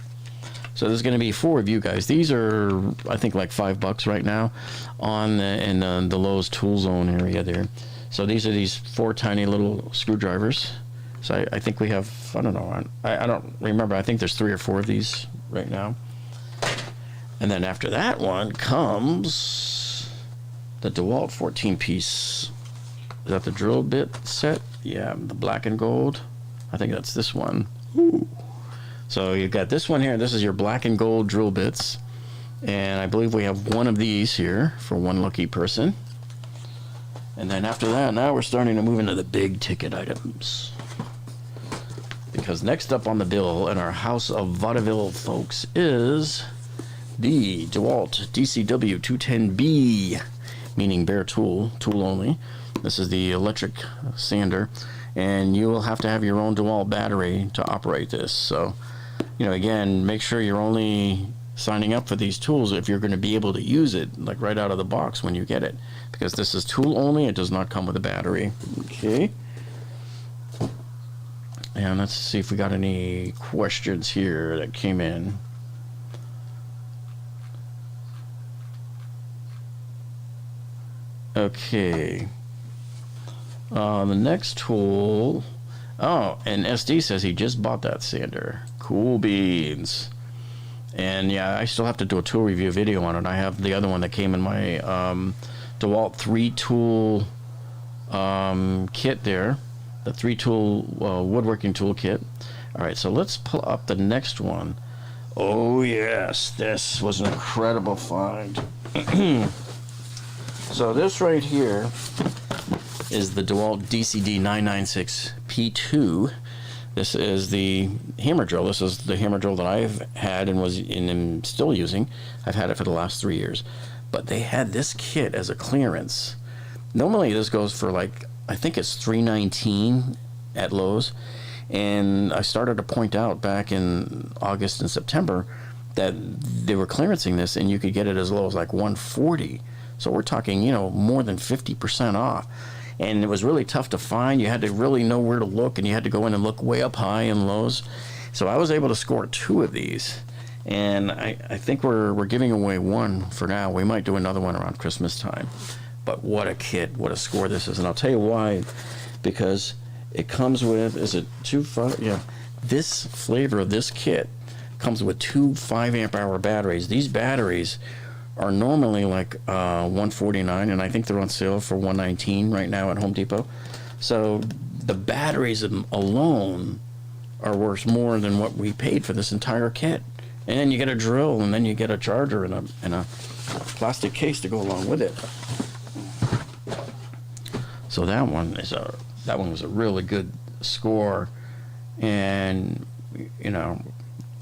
So there's going to be 4 of you guys. These are, I think, like $5 right now in the Lowe's Tool Zone area there. So these are these 4 tiny little screwdrivers. So I think we have, I don't know, I don't remember. I think there's 3 or 4 of these right now. And then after that one comes the Dewalt 14-piece. Is that the drill bit set? Yeah, the black and gold. I think that's this one. Ooh. So you've got this one here. This is your black and gold drill bits. And I believe we have one of these here for one lucky person. And then after that, now we're starting to move into the big ticket items. Because next up on the bill in our House of Vaudeville folks is the Dewalt Dcw-210b, meaning bare tool only. This is the electric sander, and you will have to have your own Dewalt battery to operate this. So, you know, again, make sure you're only signing up for these tools if you're going to be able to use it, like right out of the box when you get it. Because this is tool only, it does not come with a battery. Okay. And let's see if we got any questions here that came in. Okay. The next tool. Oh, and SD says he just bought that sander. Cool beans. And yeah, I still have to do a tool review video on it. I have the other one that came in my Dewalt 3-tool kit there. The 3-tool woodworking tool kit. All right, so let's pull up the next one. Oh yes, this was an incredible find. So this right here is the Dewalt DCD996P2. This is the hammer drill. This is the hammer drill that I've had and am still using. I've had it for the last 3 years. But they had this kit as a clearance. Normally this goes for like, I think it's $319 at Lowe's. And I started to point out back in August and September that they were clearancing this and you could get it as low as like $140. So we're talking, you know, more than 50% off. And it was really tough to find. You had to really know where to look, and you had to go in and look way up high in Lowe's. So I was able to score 2 of these. And I think we're giving away one for now. We might do another one around Christmas time. But what a kit, what a score this is. And I'll tell you why. Because it comes with, is it 2.5? Yeah. This flavor of this kit comes with 2 5-amp-hour batteries. These batteries are normally like $149, and I think they're on sale for $119 right now at Home Depot. So the batteries alone are worth more than what we paid for this entire kit. And then you get a drill, and then you get a charger and a plastic case to go along with it. So that one was a really good score, and you know,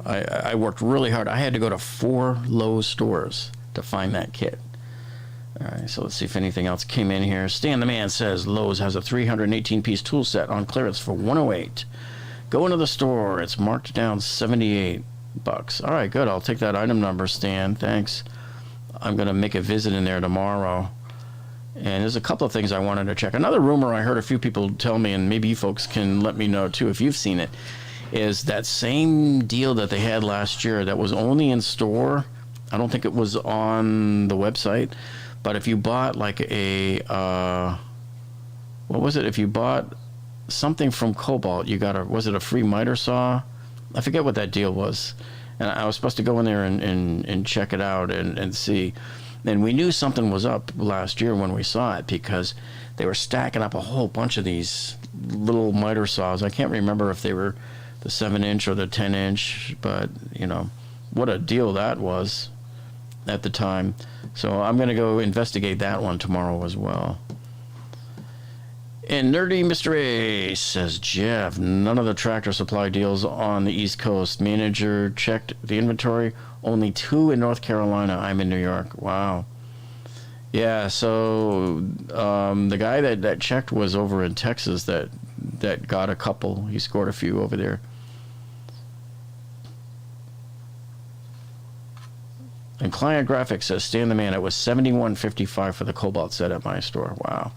I worked really hard. I had to go to 4 Lowe's stores to find that kit. All right, so let's see if anything else came in here. Stan the Man says Lowe's has a 318-piece tool set on clearance for $108. Go into the store. It's marked down $78. All right, good. I'll take that item number, Stan. Thanks. I'm going to make a visit in there tomorrow. And there's a couple of things I wanted to check. Another rumor I heard a few people tell me, and maybe you folks can let me know too if you've seen it, is that same deal that they had last year that was only in store. I don't think it was on the website, but if you bought like a, what was it? If you bought something from Cobalt, you got was it a free miter saw? I forget what that deal was. And I was supposed to go in there and check it out and see. And we knew something was up last year when we saw it because they were stacking up a whole bunch of these little miter saws. I can't remember if they were the 7-inch or the 10-inch, but you know, what a deal that was at the time. So I'm going to go investigate that one tomorrow as well. And Nerdy Mr. A says, Jeff, none of the Tractor Supply deals on the East Coast. Manager checked the inventory. Only 2 in North Carolina. I'm in New York. Wow. Yeah, so the guy that checked was over in Texas that got a couple. He scored a few over there. And Client Graphics says, Stan the Man, it was $71.55 for the Cobalt set at my store. Wow.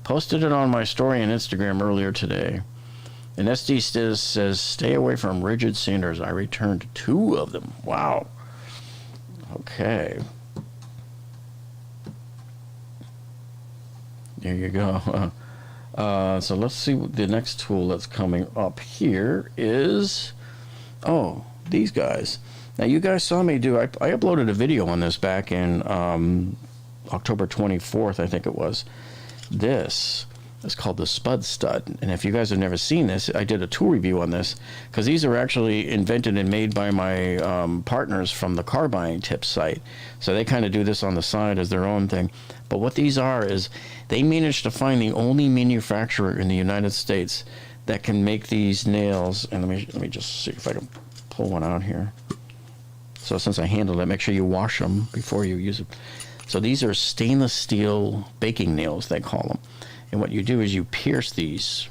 Posted it on my story and Instagram earlier today. And SD says, stay away from Ridgid sanders. I returned 2 of them. Wow. Okay. There you go. So let's see what the next tool that's coming up here is, oh, these guys. Now, you guys saw me do, I uploaded a video on this back in October 24th, I think it was. This It's called the Spud stud. And if you guys have never seen this, I did a tool review on this because these are actually invented and made by my partners from the car buying tips site. So they kind of do this on the side as their own thing. But what these are is they managed to find the only manufacturer in the United States that can make these nails. And let me just see if I can pull one out here. So since I handled it, make sure you wash them before you use them. So these are stainless steel baking nails, they call them. And what you do is you pierce these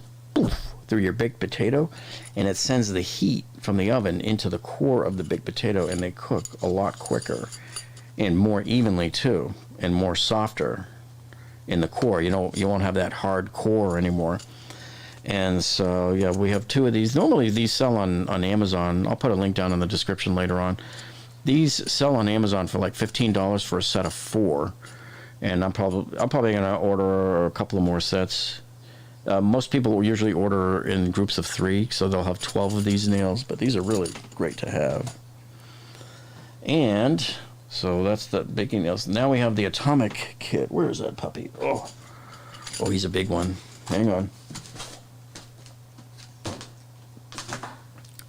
through your baked potato, and it sends the heat from the oven into the core of the baked potato, and they cook a lot quicker and more evenly too, and more softer in the core. You won't have that hard core anymore. And so, yeah, we have 2 of these. Normally these sell on Amazon. I'll put a link down in the description later on. These sell on Amazon for like $15 for a set of 4. And I'm probably going to order a couple of more sets. Most people will usually order in groups of 3, so they'll have 12 of these nails, but these are really great to have. And so that's the baking nails. Now we have the Atomic Kit. Where is that puppy? Oh, he's a big one. Hang on.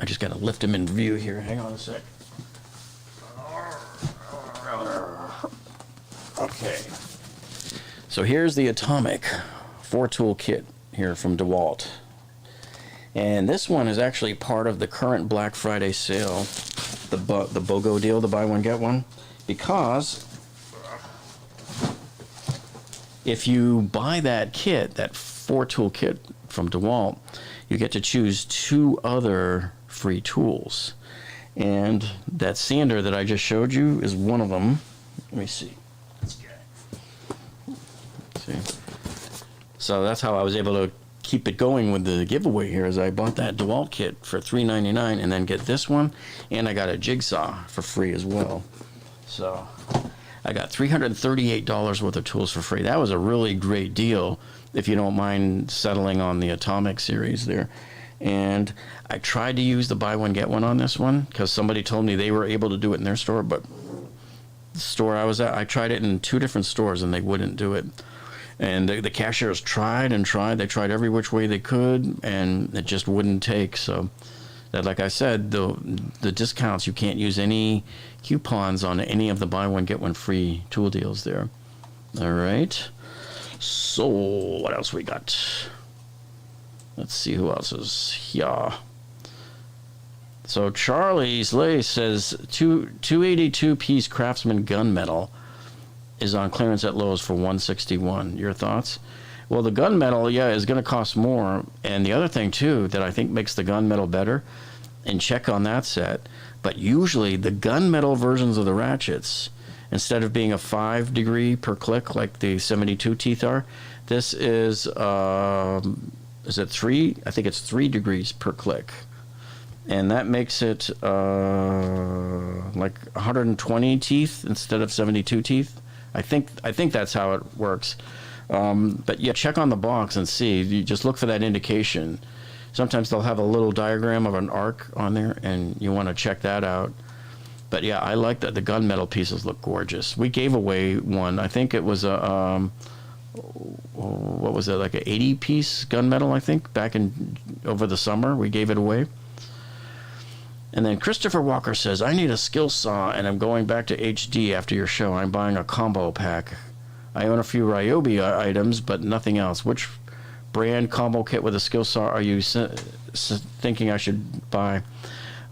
I just got to lift him in view here. Hang on a sec. Okay. So here's the Atomic 4-tool kit here from Dewalt. And this one is actually part of the current Black Friday sale, the BOGO deal, the buy one get one, because if you buy that kit, that 4-tool kit from Dewalt, you get to choose 2 other free tools. And that sander that I just showed you is one of them. Let me see. So that's how I was able to keep it going with the giveaway here, is I bought that Dewalt kit for $3.99 and then get this one, and I got a jigsaw for free as well. So I got $338 worth of tools for free. That was a really great deal if you don't mind settling on the Atomic series there. And I tried to use the buy one get one on this one because somebody told me they were able to do it in their store, but the store I was at, I tried it in 2 different stores and they wouldn't do it. And the cashiers tried and tried. They tried every which way they could, and it just wouldn't take. So, that, like I said, the discounts, you can't use any coupons on any of the buy one get one free tool deals there. All right. So what else we got? Let's see who else is here. So Charlie's Lace says 282 piece Craftsman gunmetal is on clearance at Lowe's for $161. Your thoughts? Well, the gunmetal, yeah, is going to cost more. And the other thing, too, that I think makes the gunmetal better, and check on that set, but usually the gunmetal versions of the ratchets, instead of being a 5 degree per click like the 72 teeth are, this is it 3? I think it's 3 degrees per click. And that makes it like 120 teeth instead of 72 teeth. I think that's how it works. But yeah, check on the box and see. You just look for that indication. Sometimes they'll have a little diagram of an arc on there, and you want to check that out. But yeah, I like that. The gunmetal pieces look gorgeous. We gave away one. I think it was a what was it, like an 80 piece gunmetal? I think back in over the summer we gave it away. And then Christopher Walker says, I need a skill saw, and I'm going back to HD after your show. I'm buying a combo pack. I own a few Ryobi items, but nothing else. Which brand combo kit with a skill saw are you thinking I should buy?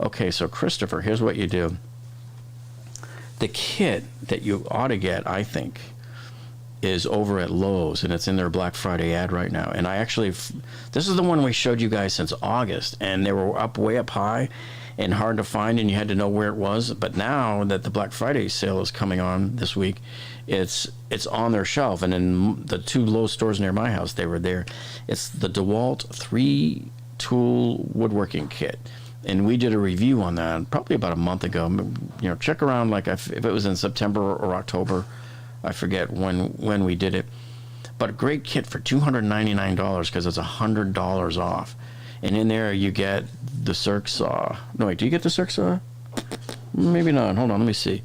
Okay, so Christopher, here's what you do. The kit that you ought to get, I think, is over at Lowe's, and it's in their Black Friday ad right now. And I actually, this is the one we showed you guys since August, and they were way up high and hard to find, and you had to know where it was. But now that the Black Friday sale is coming on this week, it's on their shelf, and in the 2 Lowe's stores near my house, they were there. It's the Dewalt 3-tool woodworking kit, and we did a review on that probably about a month ago. You know, check around, like if it was in September or October, I forget when we did it. But a great kit for $299 because it's $100 off. And in there you get the circ saw. No, wait, do you get the circ saw? Maybe not. Hold on, let me see.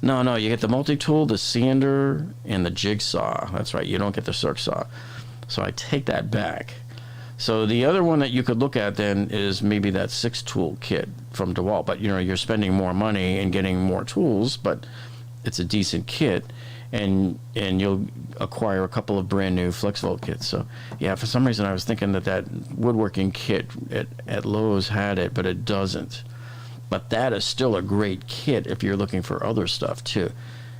No, you get the multi-tool, the sander, and the jigsaw. That's right, you don't get the circ saw. So I take that back. So the other one that you could look at then is maybe that 6-tool kit from Dewalt. But, you know, you're spending more money and getting more tools, but it's a decent kit. And you'll acquire a couple of brand new Flexvolt kits. So, yeah, for some reason I was thinking that woodworking kit at Lowe's had it, but it doesn't. But that is still a great kit if you're looking for other stuff, too.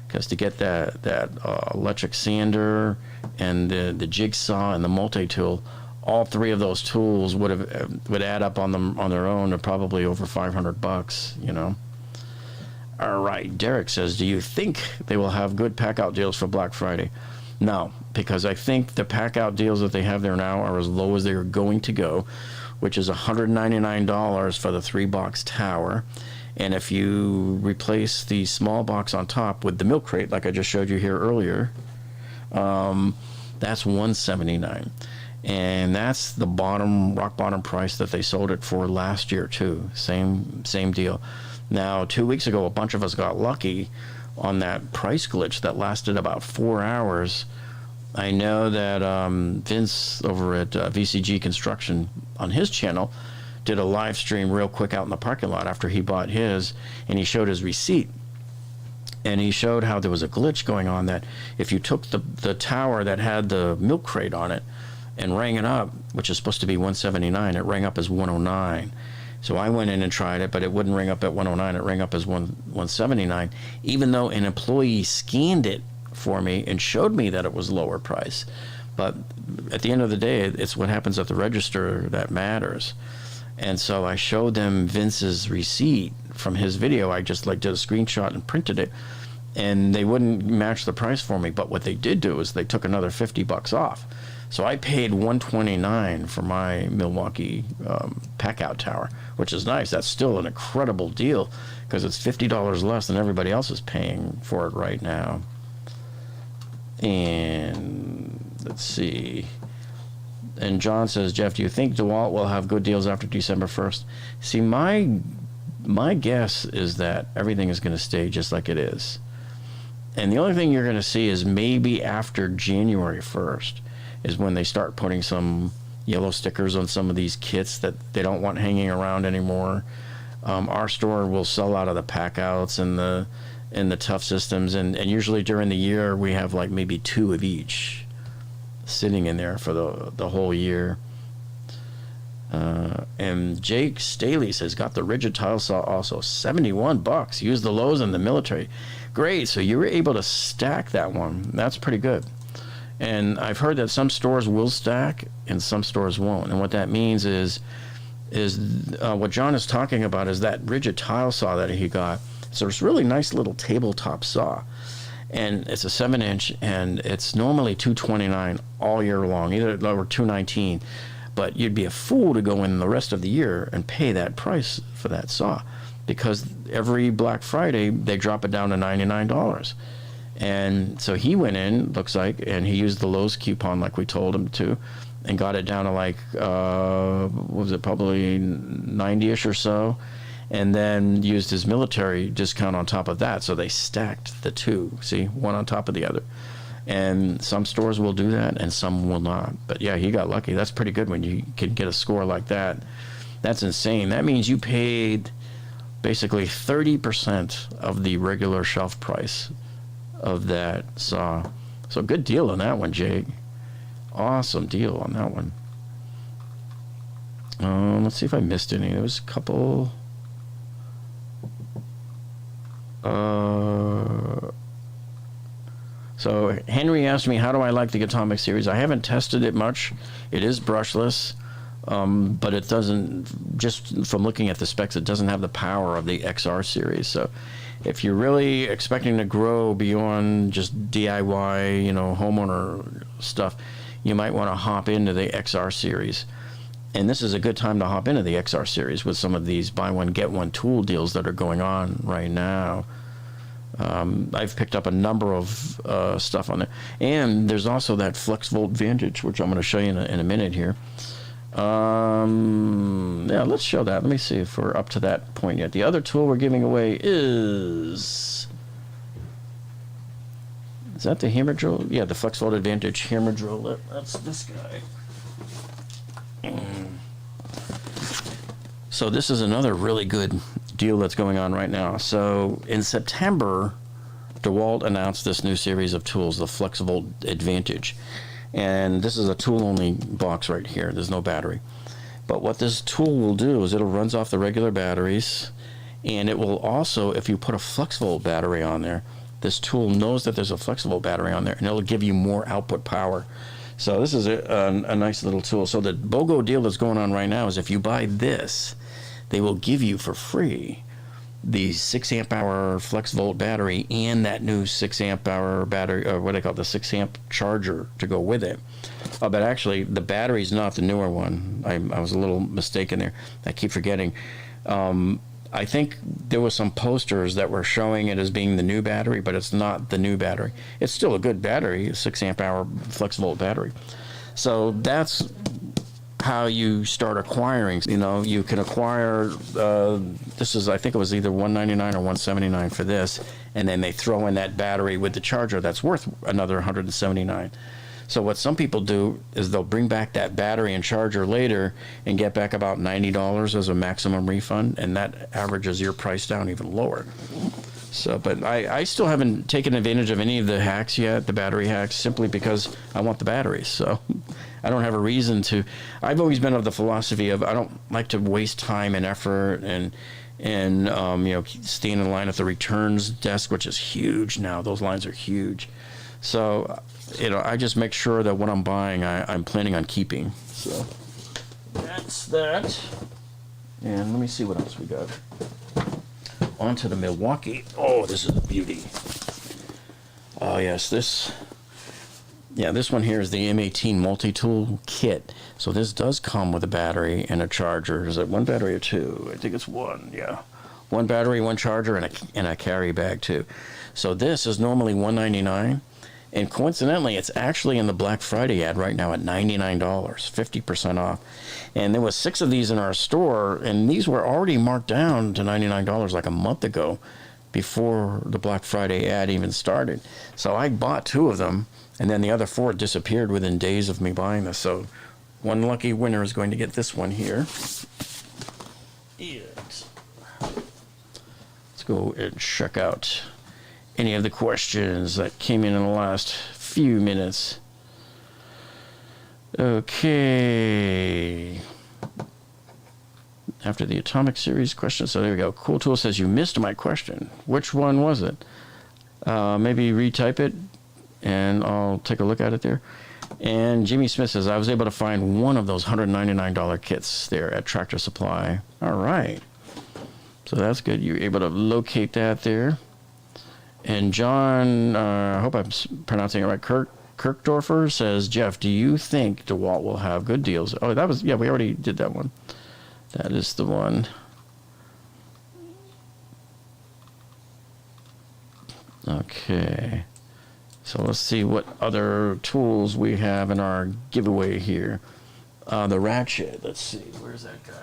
Because to get that electric sander and the jigsaw and the multi-tool, all three of those tools would add up on their own to probably over $500, you know. All right, Derek says, do you think they will have good pack-out deals for Black Friday? No, because I think the pack-out deals that they have there now are as low as they are going to go, which is $199 for the 3-box tower. And if you replace the small box on top with the milk crate, like I just showed you here earlier, that's $179. And that's the rock bottom price that they sold it for last year, too. Same deal. Now, 2 weeks ago, a bunch of us got lucky on that price glitch that lasted about 4 hours. I know that Vince over at VCG Construction on his channel did a live stream real quick out in the parking lot after he bought his, and he showed his receipt. And he showed how there was a glitch going on, that if you took the tower that had the milk crate on it and rang it up, which is supposed to be $179, it rang up as $109. So I went in and tried it, but it wouldn't ring up at $109. It rang up as $179, even though an employee scanned it for me and showed me that it was lower price. But at the end of the day, it's what happens at the register that matters. And so I showed them Vince's receipt from his video. I just did a screenshot and printed it, and they wouldn't match the price for me. But what they did do is they took another $50 off. So I paid $129 for my Milwaukee pack-out tower, which is nice. That's still an incredible deal because it's $50 less than everybody else is paying for it right now. And let's see. And John says, Jeff, do you think Dewalt will have good deals after December 1st? See, my guess is that everything is going to stay just like it is. And the only thing you're going to see is maybe after January 1st. Is when they start putting some yellow stickers on some of these kits that they don't want hanging around anymore. Our store will sell out of the pack-outs and the tough systems, and usually during the year we have like maybe 2 of each sitting in there for the whole year. And Jake Staley says, got the Ridgid tile saw also, $71. Use the Lowe's in the military. Great, so you were able to stack that one. That's pretty good. And I've heard that some stores will stack and some stores won't. And what that means is what John is talking about is that Ridgid tile saw that he got. So it's a really nice little tabletop saw. And it's a 7-inch, and it's normally $229 all year long, either or $219. But you'd be a fool to go in the rest of the year and pay that price for that saw, because every Black Friday they drop it down to $99. And so he went in, looks like, and he used the Lowe's coupon like we told him to, and got it down to like, what was it, probably 90-ish or so, and then used his military discount on top of that. So they stacked the two, see, one on top of the other. And some stores will do that, and some will not. But yeah, he got lucky. That's pretty good when you can get a score like that. That's insane. That means you paid basically 30% of the regular shelf price of that saw. So good deal on that one, Jake. Awesome deal on that one. Let's see if I missed any. There was a couple. So Henry asked me, how do I like the Atomic series? I haven't tested it much. It is brushless, but it doesn't, just from looking at the specs, it doesn't have the power of the XR series. So if you're really expecting to grow beyond just DIY, homeowner stuff, you might want to hop into the XR series. And this is a good time to hop into the XR series with some of these buy one, get one tool deals that are going on right now. I've picked up a number of stuff on there. And there's also that Flexvolt Vantage, which I'm going to show you in a minute here. Yeah, let's show that. Let me see if we're up to that point yet. The other tool we're giving away is Is that the hammer drill? Yeah, the Flexvolt Advantage hammer drill. That's this guy. So this is another really good deal that's going on right now. So in September, Dewalt announced this new series of tools, the Flexvolt Advantage. And this is a tool-only box right here. There's no battery. But what this tool will do is it'll runs off the regular batteries, and it will also, if you put a Flexvolt battery on there, this tool knows that there's a Flexvolt battery on there, and it'll give you more output power. So this is a nice little tool. So the BOGO deal that's going on right now is if you buy this, they will give you for free the 6 amp hour Flexvolt battery and that new 6 amp hour battery, or what I call the 6 amp charger to go with it. But actually, the battery's not the newer one. I was a little mistaken there. I keep forgetting. I think there was some posters that were showing it as being the new battery, but it's not the new battery. It's still a good battery, a 6 amp hour Flexvolt battery. So that's how you start acquiring. You know, you can acquire, this is, I think it was either $199 or $179 for this, and then they throw in that battery with the charger that's worth another $179. So what some people do is they'll bring back that battery and charger later and get back about $90 as a maximum refund, and that averages your price down even lower. So, but I still haven't taken advantage of any of the hacks yet, the battery hacks, simply because I want the batteries. So I don't have a reason to. I've always been of the philosophy of I don't like to waste time and effort and you know, staying in line at the returns desk, which is huge now. Those lines are huge. So, you know, I just make sure that what I'm buying, I'm planning on keeping. So that's that. And let me see what else we got. On to the Milwaukee. Oh, this is a beauty. Oh, yes, this one here is the M18 Multi-Tool Kit. So this does come with a battery and a charger. Is it one battery or two? I think it's one, yeah. One battery, one charger, and a carry bag, too. So this is normally $199. And coincidentally, it's actually in the Black Friday ad right now at $99, 50% off. And there was 6 of these in our store, and these were already marked down to $99 like a month ago before the Black Friday ad even started. So I bought 2 of them, and then the other 4 disappeared within days of me buying this. So one lucky winner is going to get this one here. And let's go and check out any of the questions that came in the last few minutes. Okay. After the Atomic Series question, so there we go. Cool Tool says, you missed my question. Which one was it? Maybe retype it, and I'll take a look at it there. And Jimmy Smith says, I was able to find one of those $199 kits there at Tractor Supply. All right. So that's good. You were able to locate that there. And John, I hope I'm pronouncing it right, Kirkdorfer says, Jeff, do you think Dewalt will have good deals? Oh, that was, yeah, we already did that one. That is the one. Okay. So let's see what other tools we have in our giveaway here. The Ratchet, let's see, where's that guy?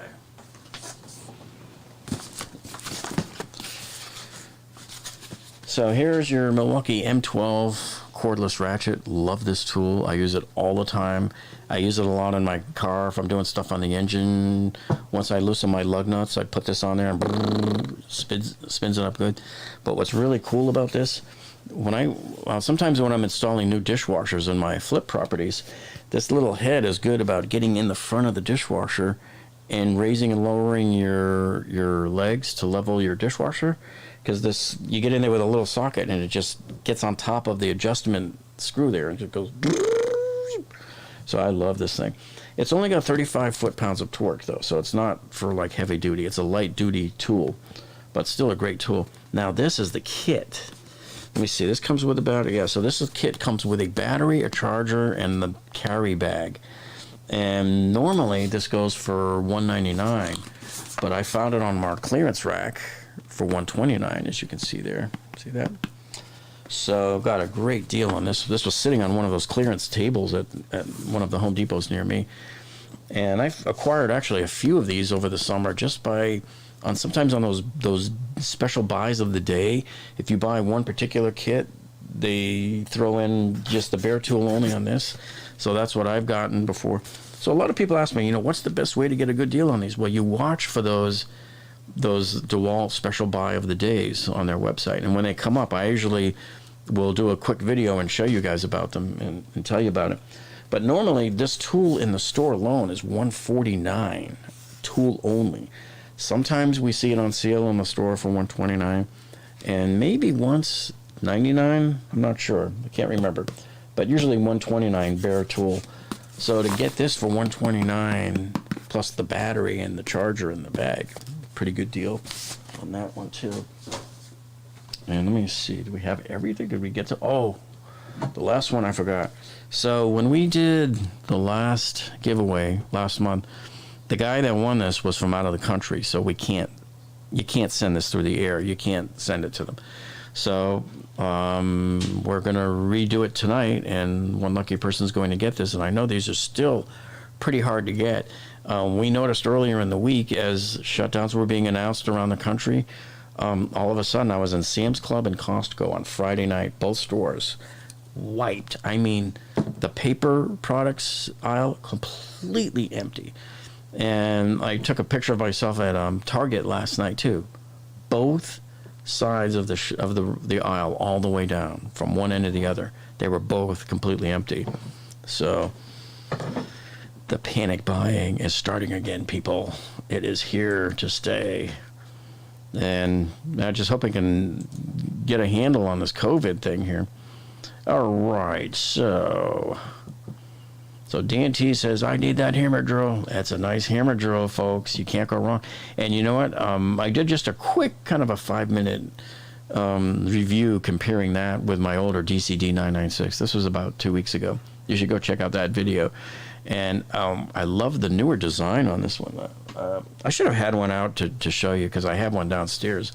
So here's your Milwaukee M12 cordless ratchet. Love this tool. I use it all the time. I use it a lot in my car if I'm doing stuff on the engine. Once I loosen my lug nuts, I put this on there and spins it up good. But what's really cool about this, sometimes when I'm installing new dishwashers in my flip properties, this little head is good about getting in the front of the dishwasher and raising and lowering your legs to level your dishwasher. Because this, you get in there with a little socket and it just gets on top of the adjustment screw there and it goes. So I love this thing. It's only got 35 foot-pounds of torque though, so it's not for like heavy duty. It's a light duty tool, but still a great tool. Now this is the kit. Let me see. This comes with a battery. Yeah, so this kit comes with a battery, a charger, and the carry bag. And normally this goes for $199, but I found it on our clearance rack for $129, as you can see there. See that? So got a great deal on this. This was sitting on one of those clearance tables at one of the Home Depots near me. And I've acquired actually a few of these over the summer just sometimes on those special buys of the day. If you buy one particular kit, they throw in just the bare tool only on this. So that's what I've gotten before. So a lot of people ask me, what's the best way to get a good deal on these? Well, you watch for those DeWalt special buy of the days on their website. And when they come up, I usually will do a quick video and show you guys about them and tell you about it. But normally this tool in the store alone is $149, tool only. Sometimes we see it on sale in the store for $129, and maybe once $99. I'm not sure. I can't remember. But usually $129 bare tool. So to get this for $129 plus the battery and the charger in the bag, pretty good deal on that one too. And let me see, do we have everything? Did we get to, oh, the last one I forgot. So when we did the last giveaway last month, the guy that won this was from out of the country, so you can't send this through the air. You can't send it to them. So we're going to redo it tonight, and one lucky person is going to get this. And I know these are still pretty hard to get. We noticed earlier in the week as shutdowns were being announced around the country, all of a sudden I was in Sam's Club and Costco on Friday night, both stores wiped. I mean, the paper products aisle completely empty. And I took a picture of myself at Target last night too. Both sides of the aisle, all the way down from one end to the other, they were both completely empty. So the panic buying is starting again, people. It is here to stay. And I just hope I can get a handle on this COVID thing here. All right, so D&T says, I need that hammer drill. That's a nice hammer drill, folks. You can't go wrong. And you know what? I did just a quick kind of a 5-minute review comparing that with my older DCD 996. This was about 2 weeks ago. You should go check out that video. And I love the newer design on this one. I should have had one out to show you because I have one downstairs.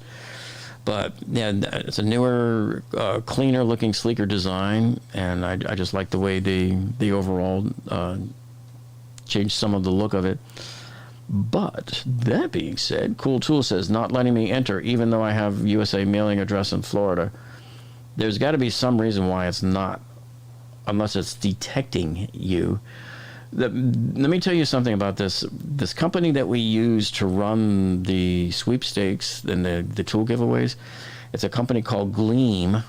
But yeah, it's a newer, cleaner looking, sleeker design, and I just like the way the overall changed some of the look of it. But that being said, Cool Tool says, not letting me enter even though I have USA mailing address in Florida. There's got to be some reason why it's not, unless it's detecting you. Let me tell you something about this company that we use to run the sweepstakes and the tool giveaways. It's a company called Gleam,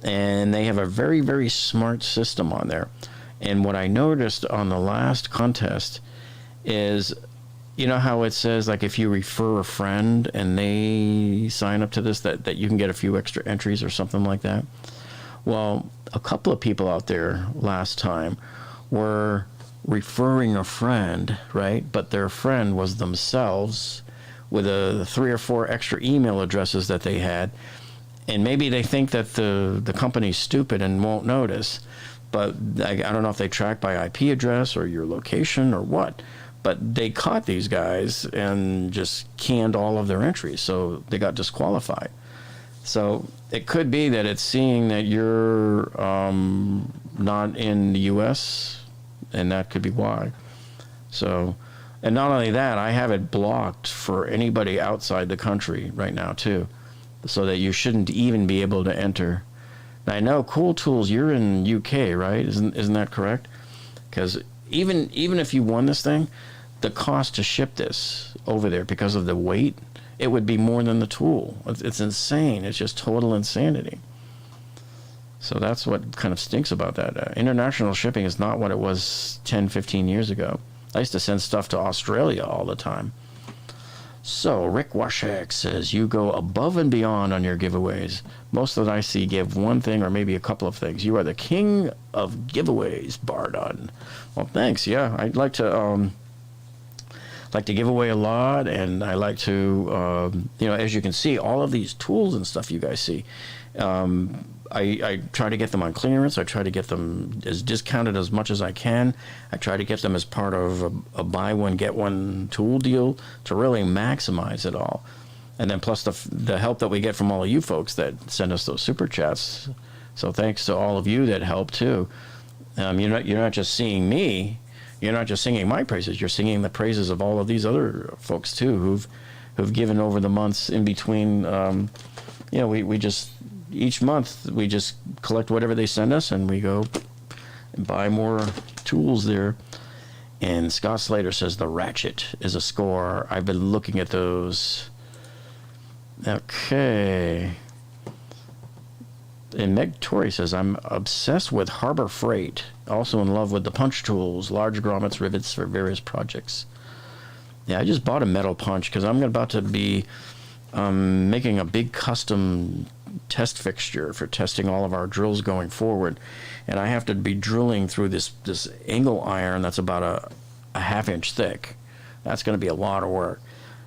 and they have a very, very smart system on there. And what I noticed on the last contest is, you know how it says, like, if you refer a friend and they sign up to this, that you can get a few extra entries or something like that? Well, a couple of people out there last time were referring a friend, right? But their friend was themselves with 3 or 4 extra email addresses that they had. And maybe they think that the company's stupid and won't notice. But I don't know if they track by IP address or your location or what. But they caught these guys and just canned all of their entries. So they got disqualified. So it could be that it's seeing that you're not in the U.S., and that could be why. So, and not only that, I have it blocked for anybody outside the country right now too, so that you shouldn't even be able to enter. Now, I know Cool Tools, you're in UK, right? Isn't that correct? Because even if you won this thing, the cost to ship this over there because of the weight, it would be more than the tool. It's insane. It's just total insanity. So that's what kind of stinks about that. International shipping is not what it was 10, 15 years ago. I used to send stuff to Australia all the time. So Rick Washak says, you go above and beyond on your giveaways. Most that I see give one thing or maybe a couple of things. You are the king of giveaways, Bardon. Well, thanks. Yeah, I'd like to give away a lot, and I like to, as you can see, all of these tools and stuff you guys see. I try to get them on clearance. I try to get them as discounted as much as I can. I try to get them as part of a buy one, get one tool deal to really maximize it all. And then plus the help that we get from all of you folks that send us those super chats. So thanks to all of you that help too. You're not just seeing me. You're not just singing my praises. You're singing the praises of all of these other folks too who've given over the months in between. We just each month we just collect whatever they send us, and we go and buy more tools there. And Scott Slater says the Ratchet is a score. I've been looking at those. Okay. And Meg Torrey says, I'm obsessed with Harbor Freight. Also in love with the punch tools, large grommets, rivets for various projects. Yeah, I just bought a metal punch because I'm about to be making a big custom test fixture for testing all of our drills going forward. And I have to be drilling through this angle iron that's about a half-inch thick. That's going to be a lot of work.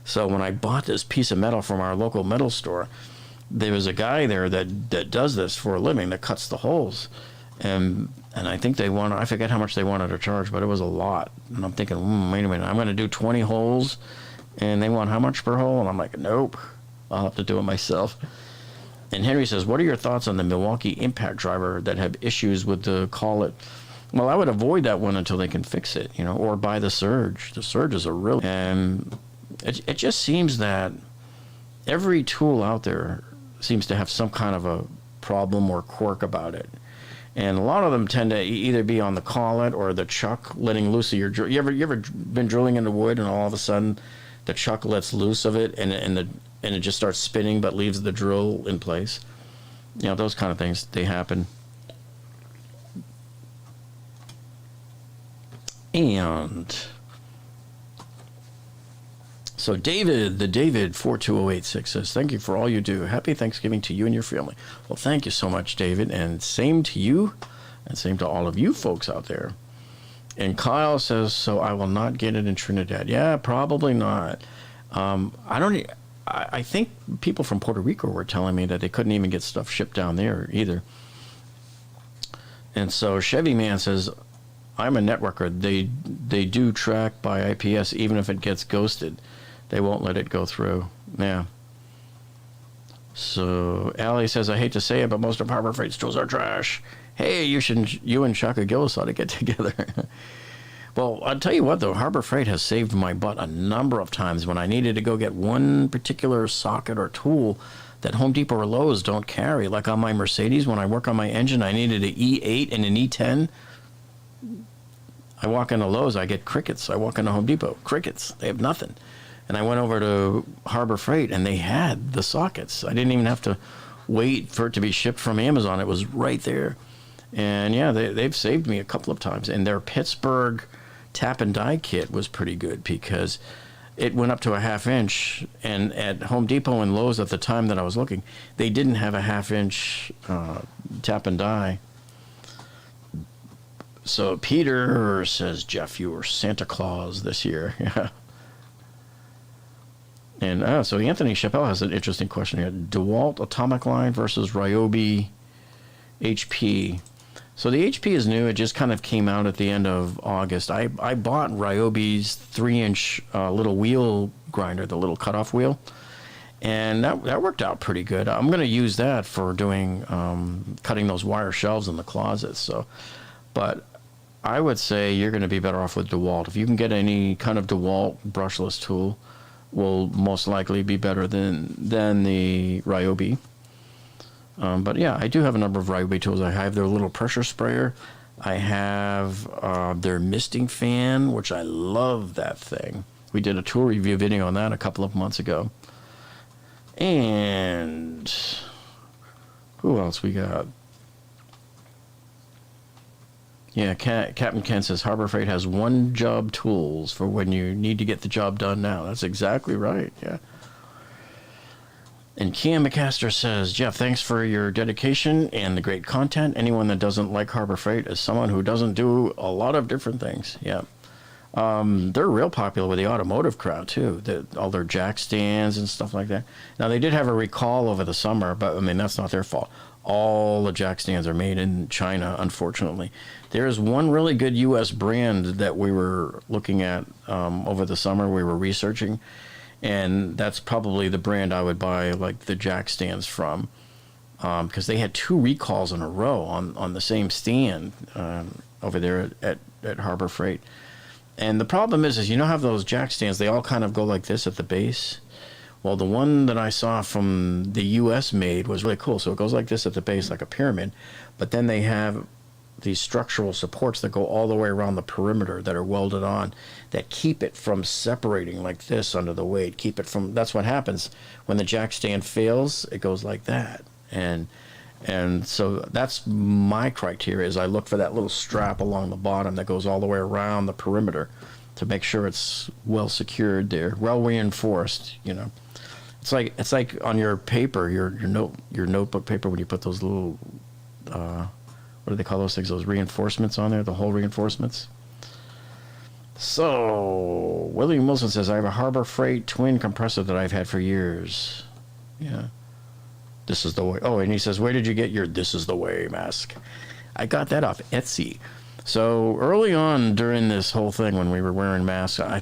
So when I bought this piece of metal from our local metal store, there was a guy there that does this for a living, that cuts the holes. And I think they wanted, I forget how much they wanted to charge, but it was a lot. And I'm thinking, wait a minute, I'm going to do 20 holes, and they want how much per hole? And I'm like, nope, I'll have to do it myself. And Henry says, what are your thoughts on the Milwaukee impact driver that have issues with the call it? Well, I would avoid that one until they can fix it, you know, or buy the Surge. The Surge is a real... And it just seems that every tool out there seems to have some kind of a problem or quirk about it. And a lot of them tend to either be on the collet or the chuck letting loose of your drill. You ever been drilling into wood and all of a sudden the chuck lets loose of it and it just starts spinning but leaves the drill in place? You know, those kind of things, they happen. And so the David 42086 says, thank you for all you do. Happy Thanksgiving to you and your family. Well, thank you so much, David, and same to you, and same to all of you folks out there. And Kyle says, so I will not get it in Trinidad. Yeah, probably not. I think people from Puerto Rico were telling me that they couldn't even get stuff shipped down there either. And so Chevy Man says, I'm a networker. They do track by IPS even if it gets ghosted. They won't let it go through. Yeah. So Allie says, I hate to say it, but most of Harbor Freight's tools are trash. Hey, you and Shaka Gillis ought to get together. Well, I'll tell you what, though. Harbor Freight has saved my butt a number of times when I needed to go get one particular socket or tool that Home Depot or Lowe's don't carry. Like on my Mercedes, when I work on my engine, I needed an E8 and an E10. I walk into Lowe's, I get crickets. I walk into Home Depot, crickets. They have nothing. And I went over to Harbor Freight, and they had the sockets. I didn't even have to wait for it to be shipped from Amazon. It was right there. And, yeah, they've saved me a couple of times. And their Pittsburgh tap and die kit was pretty good because it went up to a half-inch. And at Home Depot and Lowe's at the time that I was looking, they didn't have a half-inch tap and die. So Peter says, Jeff, you were Santa Claus this year. Yeah. And so Anthony Chappelle has an interesting question here. DeWalt Atomic Line versus Ryobi HP. So the HP is new. It just kind of came out at the end of August. I bought Ryobi's 3-inch little wheel grinder, the little cutoff wheel. And that worked out pretty good. I'm going to use that for doing cutting those wire shelves in the closets. So, but I would say you're going to be better off with DeWalt. If you can get any kind of DeWalt brushless tool, will most likely be better than the Ryobi. But yeah, I do have a number of Ryobi tools. I have their little pressure sprayer. I have their misting fan, which I love that thing. We did a tool review video on that a couple of months ago. And who else we got? Yeah, Captain Ken says Harbor Freight has one job tools for when you need to get the job done now. That's exactly right, yeah. And Cam McCaster says, Jeff, thanks for your dedication and the great content. Anyone that doesn't like Harbor Freight is someone who doesn't do a lot of different things, yeah. They're real popular with the automotive crowd, too. All their jack stands and stuff like that. Now, they did have a recall over the summer, but, I mean, that's not their fault. All the jack stands are made in China, unfortunately. There is one really good U.S. brand that we were looking at over the summer. We were researching, and that's probably the brand I would buy, like, the jack stands from, because they had 2 recalls in a row on the same stand over there at Harbor Freight. And the problem is you know how those jack stands, they all kind of go like this at the base? Well, the one that I saw from the U.S. made was really cool. So it goes like this at the base, like a pyramid, but then they have these structural supports that go all the way around the perimeter that are welded on that keep it from separating like this under the weight. Keep it from, that's what happens when the jack stand fails, it goes like that. And so that's my criteria, is I look for that little strap along the bottom that goes all the way around the perimeter to make sure it's well secured there, well reinforced, you know. It's like on your paper, your notebook paper, when you put those little what do they call those things? Those reinforcements on there, the hole reinforcements. So William Wilson says, I have a Harbor Freight twin compressor that I've had for years. Yeah. This is the way. Oh, and he says, where did you get your This Is the Way mask? I got that off Etsy. So early on during this whole thing, when we were wearing masks, I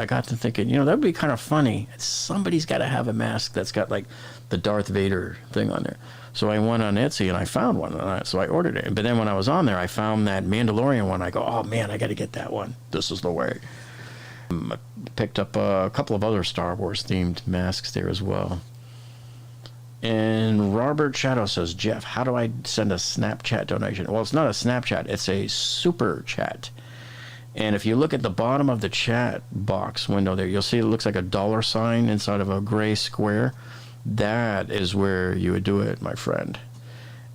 got to thinking, you know, that would be kind of funny. Somebody's got to have a mask that's got like the Darth Vader thing on there. So I went on Etsy and I found one. So I ordered it. But then when I was on there, I found that Mandalorian one. I go, oh man, I got to get that one. This is the way. I picked up a couple of other Star Wars themed masks there as well. And Robert Shadow says, Jeff, how do I send a Snapchat donation? Well, it's not a Snapchat, it's a super chat. And if you look at the bottom of the chat box window there, you'll see it looks like a dollar sign inside of a gray square. That is where you would do it, my friend.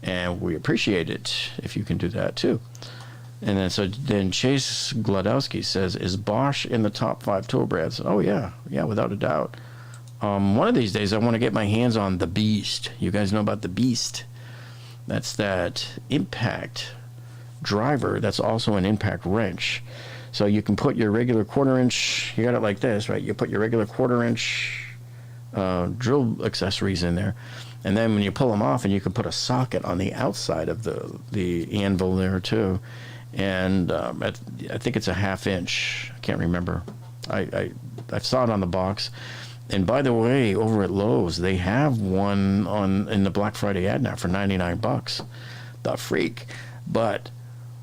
And we appreciate it if you can do that too. And then Chase Glodowski says, is Bosch in the top 5 tool brands? Oh yeah, without a doubt. One of these days, I want to get my hands on the Beast. You guys know about the Beast? That's that impact driver that's also an impact wrench. So you can put your regular 1/4 inch, you got it like this, right? You put your regular 1/4 inch drill accessories in there. And then when you pull them off, and you can put a socket on the outside of the anvil there too. And I think it's a 1/2 inch. I can't remember. I saw it on the box. And by the way, over at Lowe's, they have one in the Black Friday ad now for $99. The Freak. But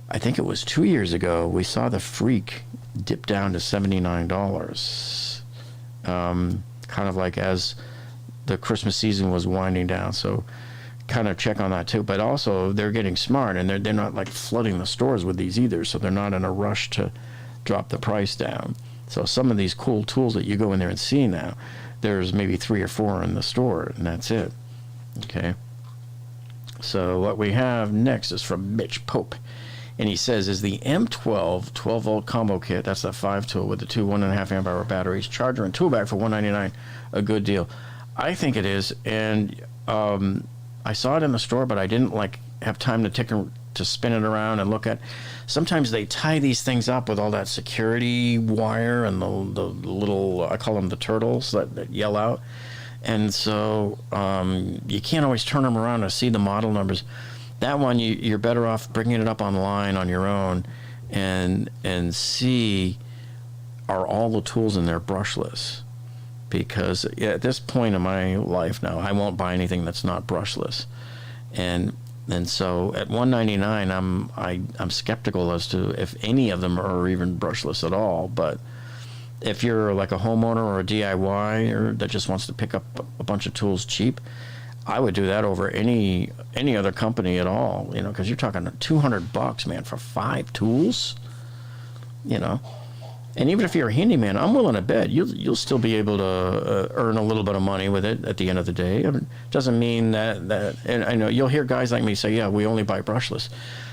I think it was 2 years ago, we saw the Freak dip down to $79. Kind of like as the Christmas season was winding down. So kind of check on that too. But also, they're getting smart, and they're not like flooding the stores with these either. So they're not in a rush to drop the price down. So some of these cool tools that you go in there and see now, there's maybe 3 or 4 in the store, and that's it. Okay. So what we have next is from Mitch Pope. And he says, is the M12 12-volt combo kit, that's the 5 tool with the 2 1.5 amp hour batteries, charger, and tool bag for $199, a good deal? I think it is. And I saw it in the store, but I didn't have time to spin it around and look at. Sometimes they tie these things up with all that security wire and the little, I call them the turtles that yell out. And so you can't always turn them around to see the model numbers. That one, you're better off bringing it up online on your own and see, are all the tools in there brushless? Because at this point in my life now, I won't buy anything that's not brushless. And so at $199, I'm skeptical as to if any of them are even brushless at all. But if you're like a homeowner or a DIY that just wants to pick up a bunch of tools cheap, I would do that over any other company at all. You know, because you're talking $200, man, for 5 tools. You know, and even if you're a handyman, I'm willing to bet you'll still be able to earn a little bit of money with it at the end of the day. I mean, doesn't mean that. And I know you'll hear guys like me say, "Yeah, we only buy brushless."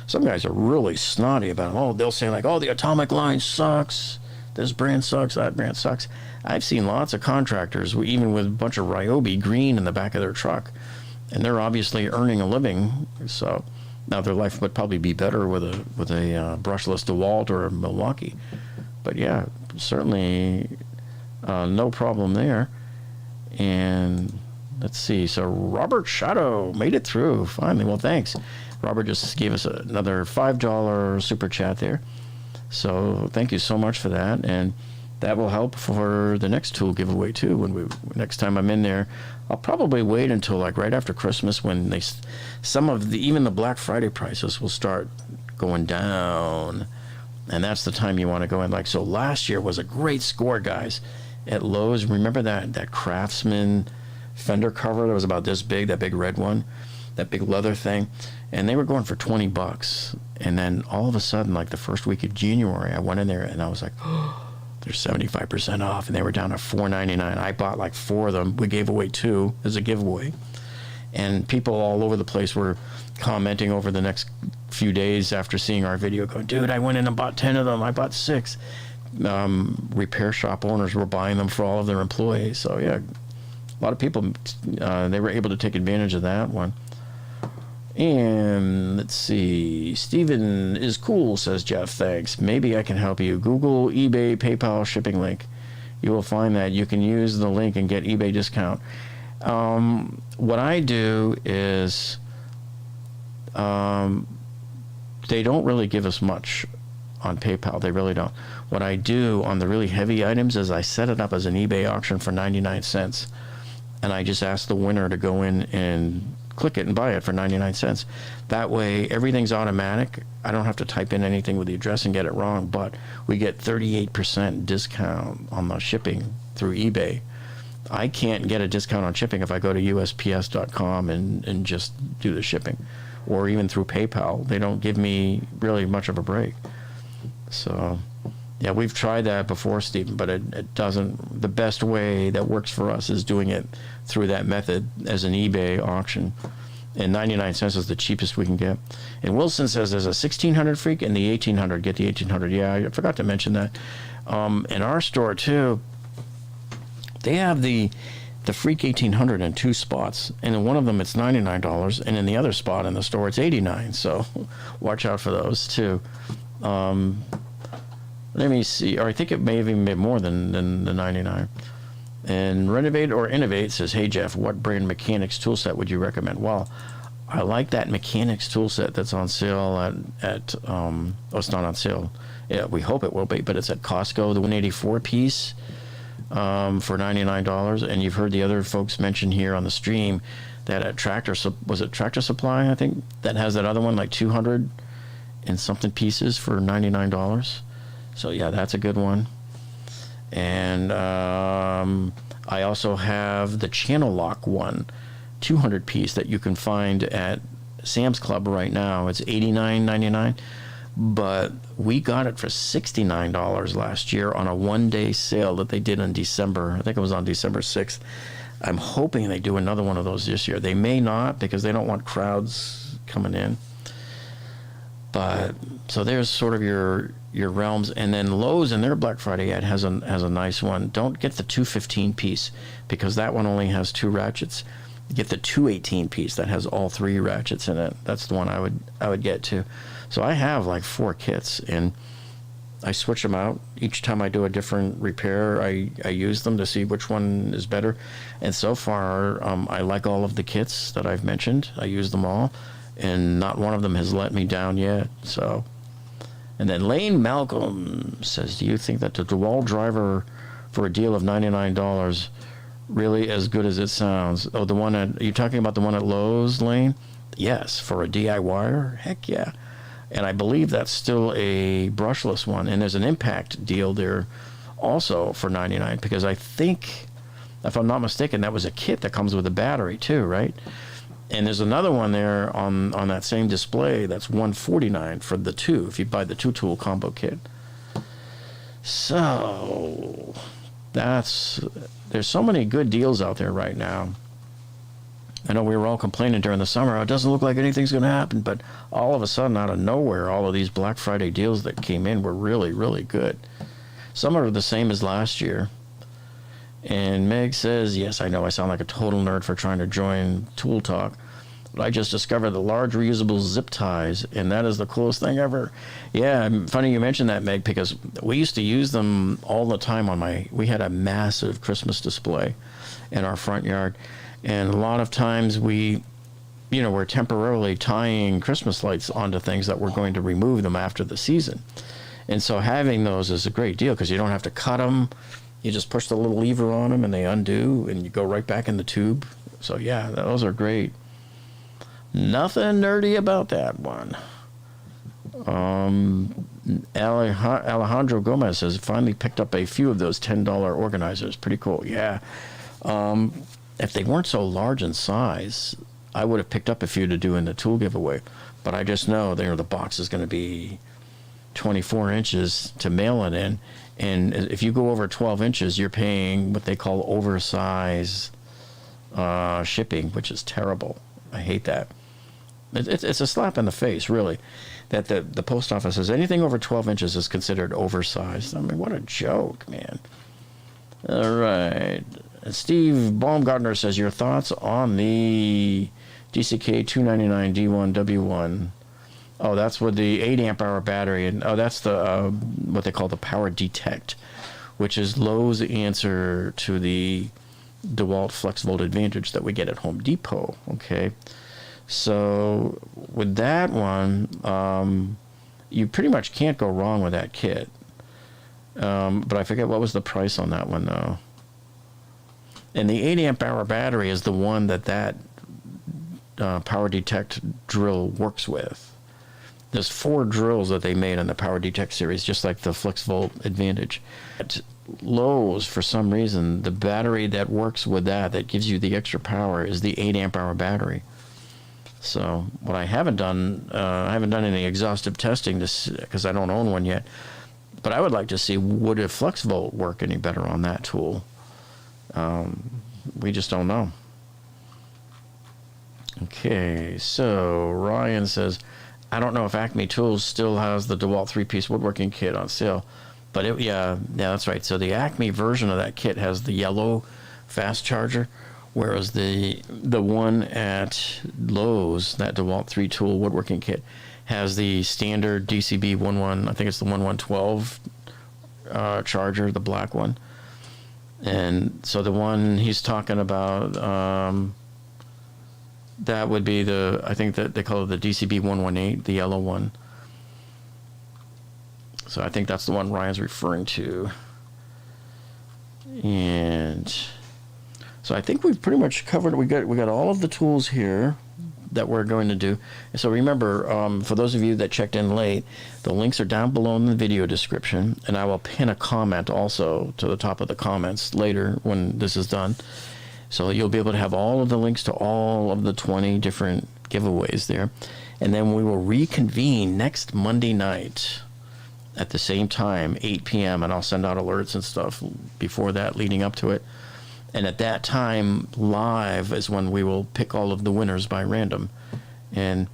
Some guys are really snotty about it. Oh, they'll say like, "Oh, the Atomic line sucks. This brand sucks. That brand sucks." I've seen lots of contractors, even with a bunch of Ryobi green in the back of their truck, and they're obviously earning a living. So now their life would probably be better with a brushless Dewalt or a Milwaukee. But yeah, certainly no problem there. And let's see. So Robert Shadow made it through finally. Well, thanks. Robert just gave us another $5 super chat there. So thank you so much for that. And that will help for the next tool giveaway too. Next time I'm in there, I'll probably wait until like right after Christmas when even the Black Friday prices will start going down. And that's the time you want to go in. Like, so last year was a great score, guys. at Lowe's. Remember that Craftsman fender cover that was about this big, that big red one, that big leather thing, and they were going for $20. And then all of a sudden, like the first week of January, I went in there and I was like, oh, they're 75% off, and they were down to $4.99. I bought like 4 of them. We gave away 2 as a giveaway, and people all over the place were commenting over the next few days after seeing our video, going, dude, I went in and bought 10 of them. I bought 6. Repair shop owners were buying them for all of their employees. So yeah, a lot of people, they were able to take advantage of that one. And let's see, Steven is cool, says Jeff. Thanks. Maybe I can help you. Google eBay PayPal shipping link. You will find that you can use the link and get eBay discount. What I do is they don't really give us much on PayPal. They really don't. What I do on the really heavy items is I set it up as an eBay auction for 99 cents. And I just ask the winner to go in and click it and buy it for 99 cents. That way, everything's automatic. I don't have to type in anything with the address and get it wrong, but we get 38% discount on the shipping through eBay. I can't get a discount on shipping if I go to USPS.com and just do the shipping, or even through PayPal. They don't give me really much of a break. So, yeah, we've tried that before, Stephen, but it doesn't. The best way that works for us is doing it through that method as an eBay auction. And 99 cents is the cheapest we can get. And Wilson says there's a 1600 Freak and the 1800. Get the 1800. Yeah, I forgot to mention that. In our store, too, they have the Freak 1800 in 2 spots. And in one of them, it's $99. And in the other spot in the store, it's $89. So watch out for those, too. Let me see. Or I think it may have even been more than the 99. And Renovate or Innovate says, hey, Jeff, what brand mechanics tool set would you recommend? Well, I like that mechanics tool set that's on sale at it's not on sale. Yeah, we hope it will be, but it's at Costco, the 184 piece for $99. And you've heard the other folks mention here on the stream that at Tractor Supply, I think, that has that other one, like 200 and something pieces for $99. So yeah, that's a good one. And I also have the Channel Lock one, 200 piece, that you can find at Sam's Club right now. It's $89.99, but we got it for $69 last year on a one-day sale that they did in December. I think it was on December 6th. I'm hoping they do another one of those this year. They may not, because they don't want crowds coming in. But so there's sort of your realms. And then Lowe's in their Black Friday ad has a nice one. Don't get the 215 piece, because that one only has 2 ratchets. Get the 218 piece that has all 3 ratchets in it. That's the one I would get to. So I have like 4 kits, and I switch them out each time I do a different repair. I use them to see which one is better. And so far, I like all of the kits that I've mentioned. I use them all, and not one of them has let me down yet. So, and then Lane Malcolm says, do you think that the Dewalt driver for a deal of $99 really as good as it sounds? Oh, are you talking about the one at Lowe's, Lane? Yes, for a DIYer? Heck yeah. And I believe that's still a brushless one. And there's an impact deal there also for $99, because I think, if I'm not mistaken, that was a kit that comes with a battery too, right? And there's another one there on that same display that's $149 for the 2, if you buy the 2-tool combo kit. So there's so many good deals out there right now. I know we were all complaining during the summer, it doesn't look like anything's going to happen, but all of a sudden, out of nowhere, all of these Black Friday deals that came in were really, really good. Some are the same as last year. And Meg says, yes, I know I sound like a total nerd for trying to join Tool Talk, but I just discovered the large reusable zip ties, and that is the coolest thing ever. Yeah, funny you mentioned that, Meg, because we used to use them all the time we had a massive Christmas display in our front yard, and a lot of times we're temporarily tying Christmas lights onto things that we're going to remove them after the season. And so having those is a great deal, because you don't have to cut them. You just push the little lever on them and they undo, and you go right back in the tube. So yeah, those are great. Nothing nerdy about that one. Alejandro Gomez says, finally picked up a few of those $10 organizers. Pretty cool. Yeah. If they weren't so large in size, I would have picked up a few to do in the tool giveaway. But I just know the box is going to be 24 inches to mail it in. And if you go over 12 inches, you're paying what they call oversize shipping, which is terrible. I hate that. It's a slap in the face, really, that the post office says anything over 12 inches is considered oversized. I mean, what a joke, man. All right. Steve Baumgartner says, your thoughts on the Dcw-210 D1W1. Oh, that's with the 8 amp hour battery. And that's the what they call the Power Detect, which is Lowe's answer to the Dewalt Flexvolt Advantage that we get at Home Depot. Okay. So with that one, you pretty much can't go wrong with that kit. But I forget what was the price on that one, though. And the 8 amp hour battery is the one that Power Detect drill works with. There's 4 drills that they made on the Power Detect series, just like the Flexvolt Advantage. At Lowe's, for some reason, the battery that works with that gives you the extra power, is the 8 amp hour battery. So what I haven't done any exhaustive testing because I don't own one yet. But I would like to see, would a Flexvolt work any better on that tool? We just don't know. Okay, so Ryan says, I don't know if Acme Tools still has the Dewalt 3-piece woodworking kit on sale, but yeah, that's right. So the Acme version of that kit has the yellow fast charger, whereas the one at Lowe's, that Dewalt 3-tool woodworking kit, has the standard DCB-11, I think it's the 1112 charger, the black one. And so the one he's talking about, that would be I think that they call it the DCB-118, the yellow one. So I think that's the one Ryan's referring to. And so I think we've pretty much covered, we got all of the tools here that we're going to do. So remember, for those of you that checked in late, the links are down below in the video description, and I will pin a comment also to the top of the comments later when this is done. So you'll be able to have all of the links to all of the 20 different giveaways there. And then we will reconvene next Monday night at the same time, 8 p.m., and I'll send out alerts and stuff before that, leading up to it. And at that time, live is when we will pick all of the winners by random. And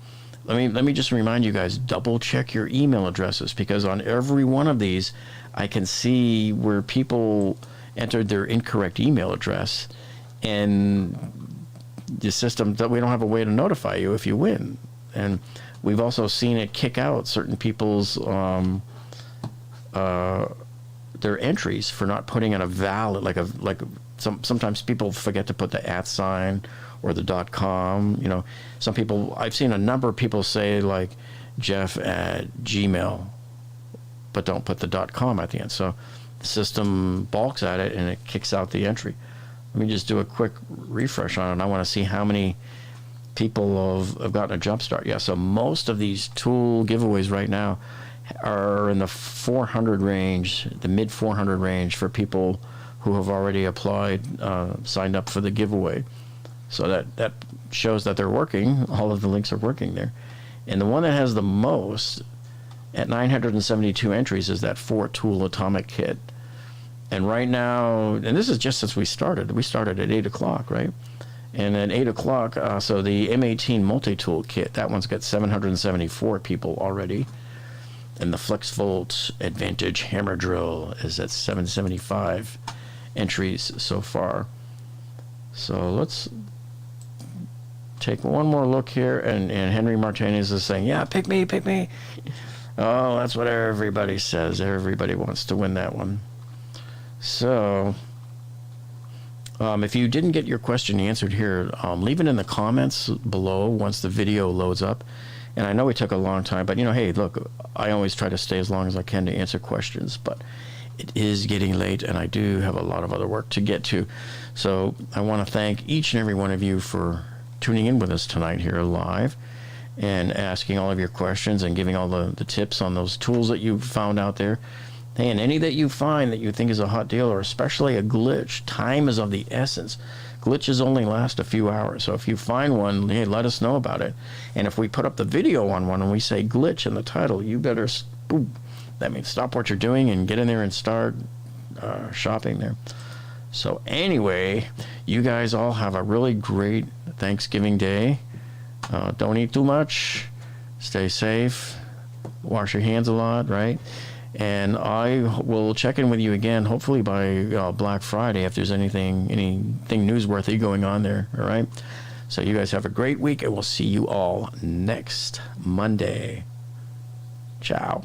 let me just remind you guys, double check your email addresses, because on every one of these, I can see where people entered their incorrect email address, and the system that we don't have a way to notify you if you win. And we've also seen it kick out certain people's their entries for not putting in a valid, sometimes people forget to put the @ sign or the .com. You know, some people, I've seen a number of people say like Jeff@gmail, but don't put the .com at the end. So the system balks at it and it kicks out the entry. Let me just do a quick refresh on it. I want to see how many people have gotten a jump start. Yeah, so most of these tool giveaways right now are in the 400 range, the mid 400 range for people who have already applied, signed up for the giveaway. So that shows that they're working. All of the links are working there. And the one that has the most, at 972 entries, is that 4-tool atomic kit. And right now, and this is just since we started at 8 o'clock, right? And at 8 o'clock, so the M18 Multi-Tool Kit, that one's got 774 people already. And the Flexvolt Advantage Hammer Drill is at 775 entries so far. So let's take one more look here. And Henry Martinez is saying, yeah, pick me, pick me. Oh, that's what everybody says. Everybody wants to win that one. So if you didn't get your question answered here, leave it in the comments below once the video loads up. And I know it took a long time, but, hey, look, I always try to stay as long as I can to answer questions, but it is getting late, and I do have a lot of other work to get to. So I want to thank each and every one of you for tuning in with us tonight here live. and asking all of your questions and giving all the tips on those tools that you've found out there. Hey, and any that you find that you think is a hot deal, or especially a glitch, time is of the essence. Glitches only last a few hours. So if you find one, hey, let us know about it. And if we put up the video on one and we say glitch in the title, you better, boom, that means stop what you're doing and get in there and start shopping there. So anyway, you guys all have a really great Thanksgiving Day. Don't eat too much. Stay safe. Wash your hands a lot, right? And I will check in with you again, hopefully by Black Friday, if there's anything newsworthy going on there. All right. So you guys have a great week, and we'll see you all next Monday. Ciao.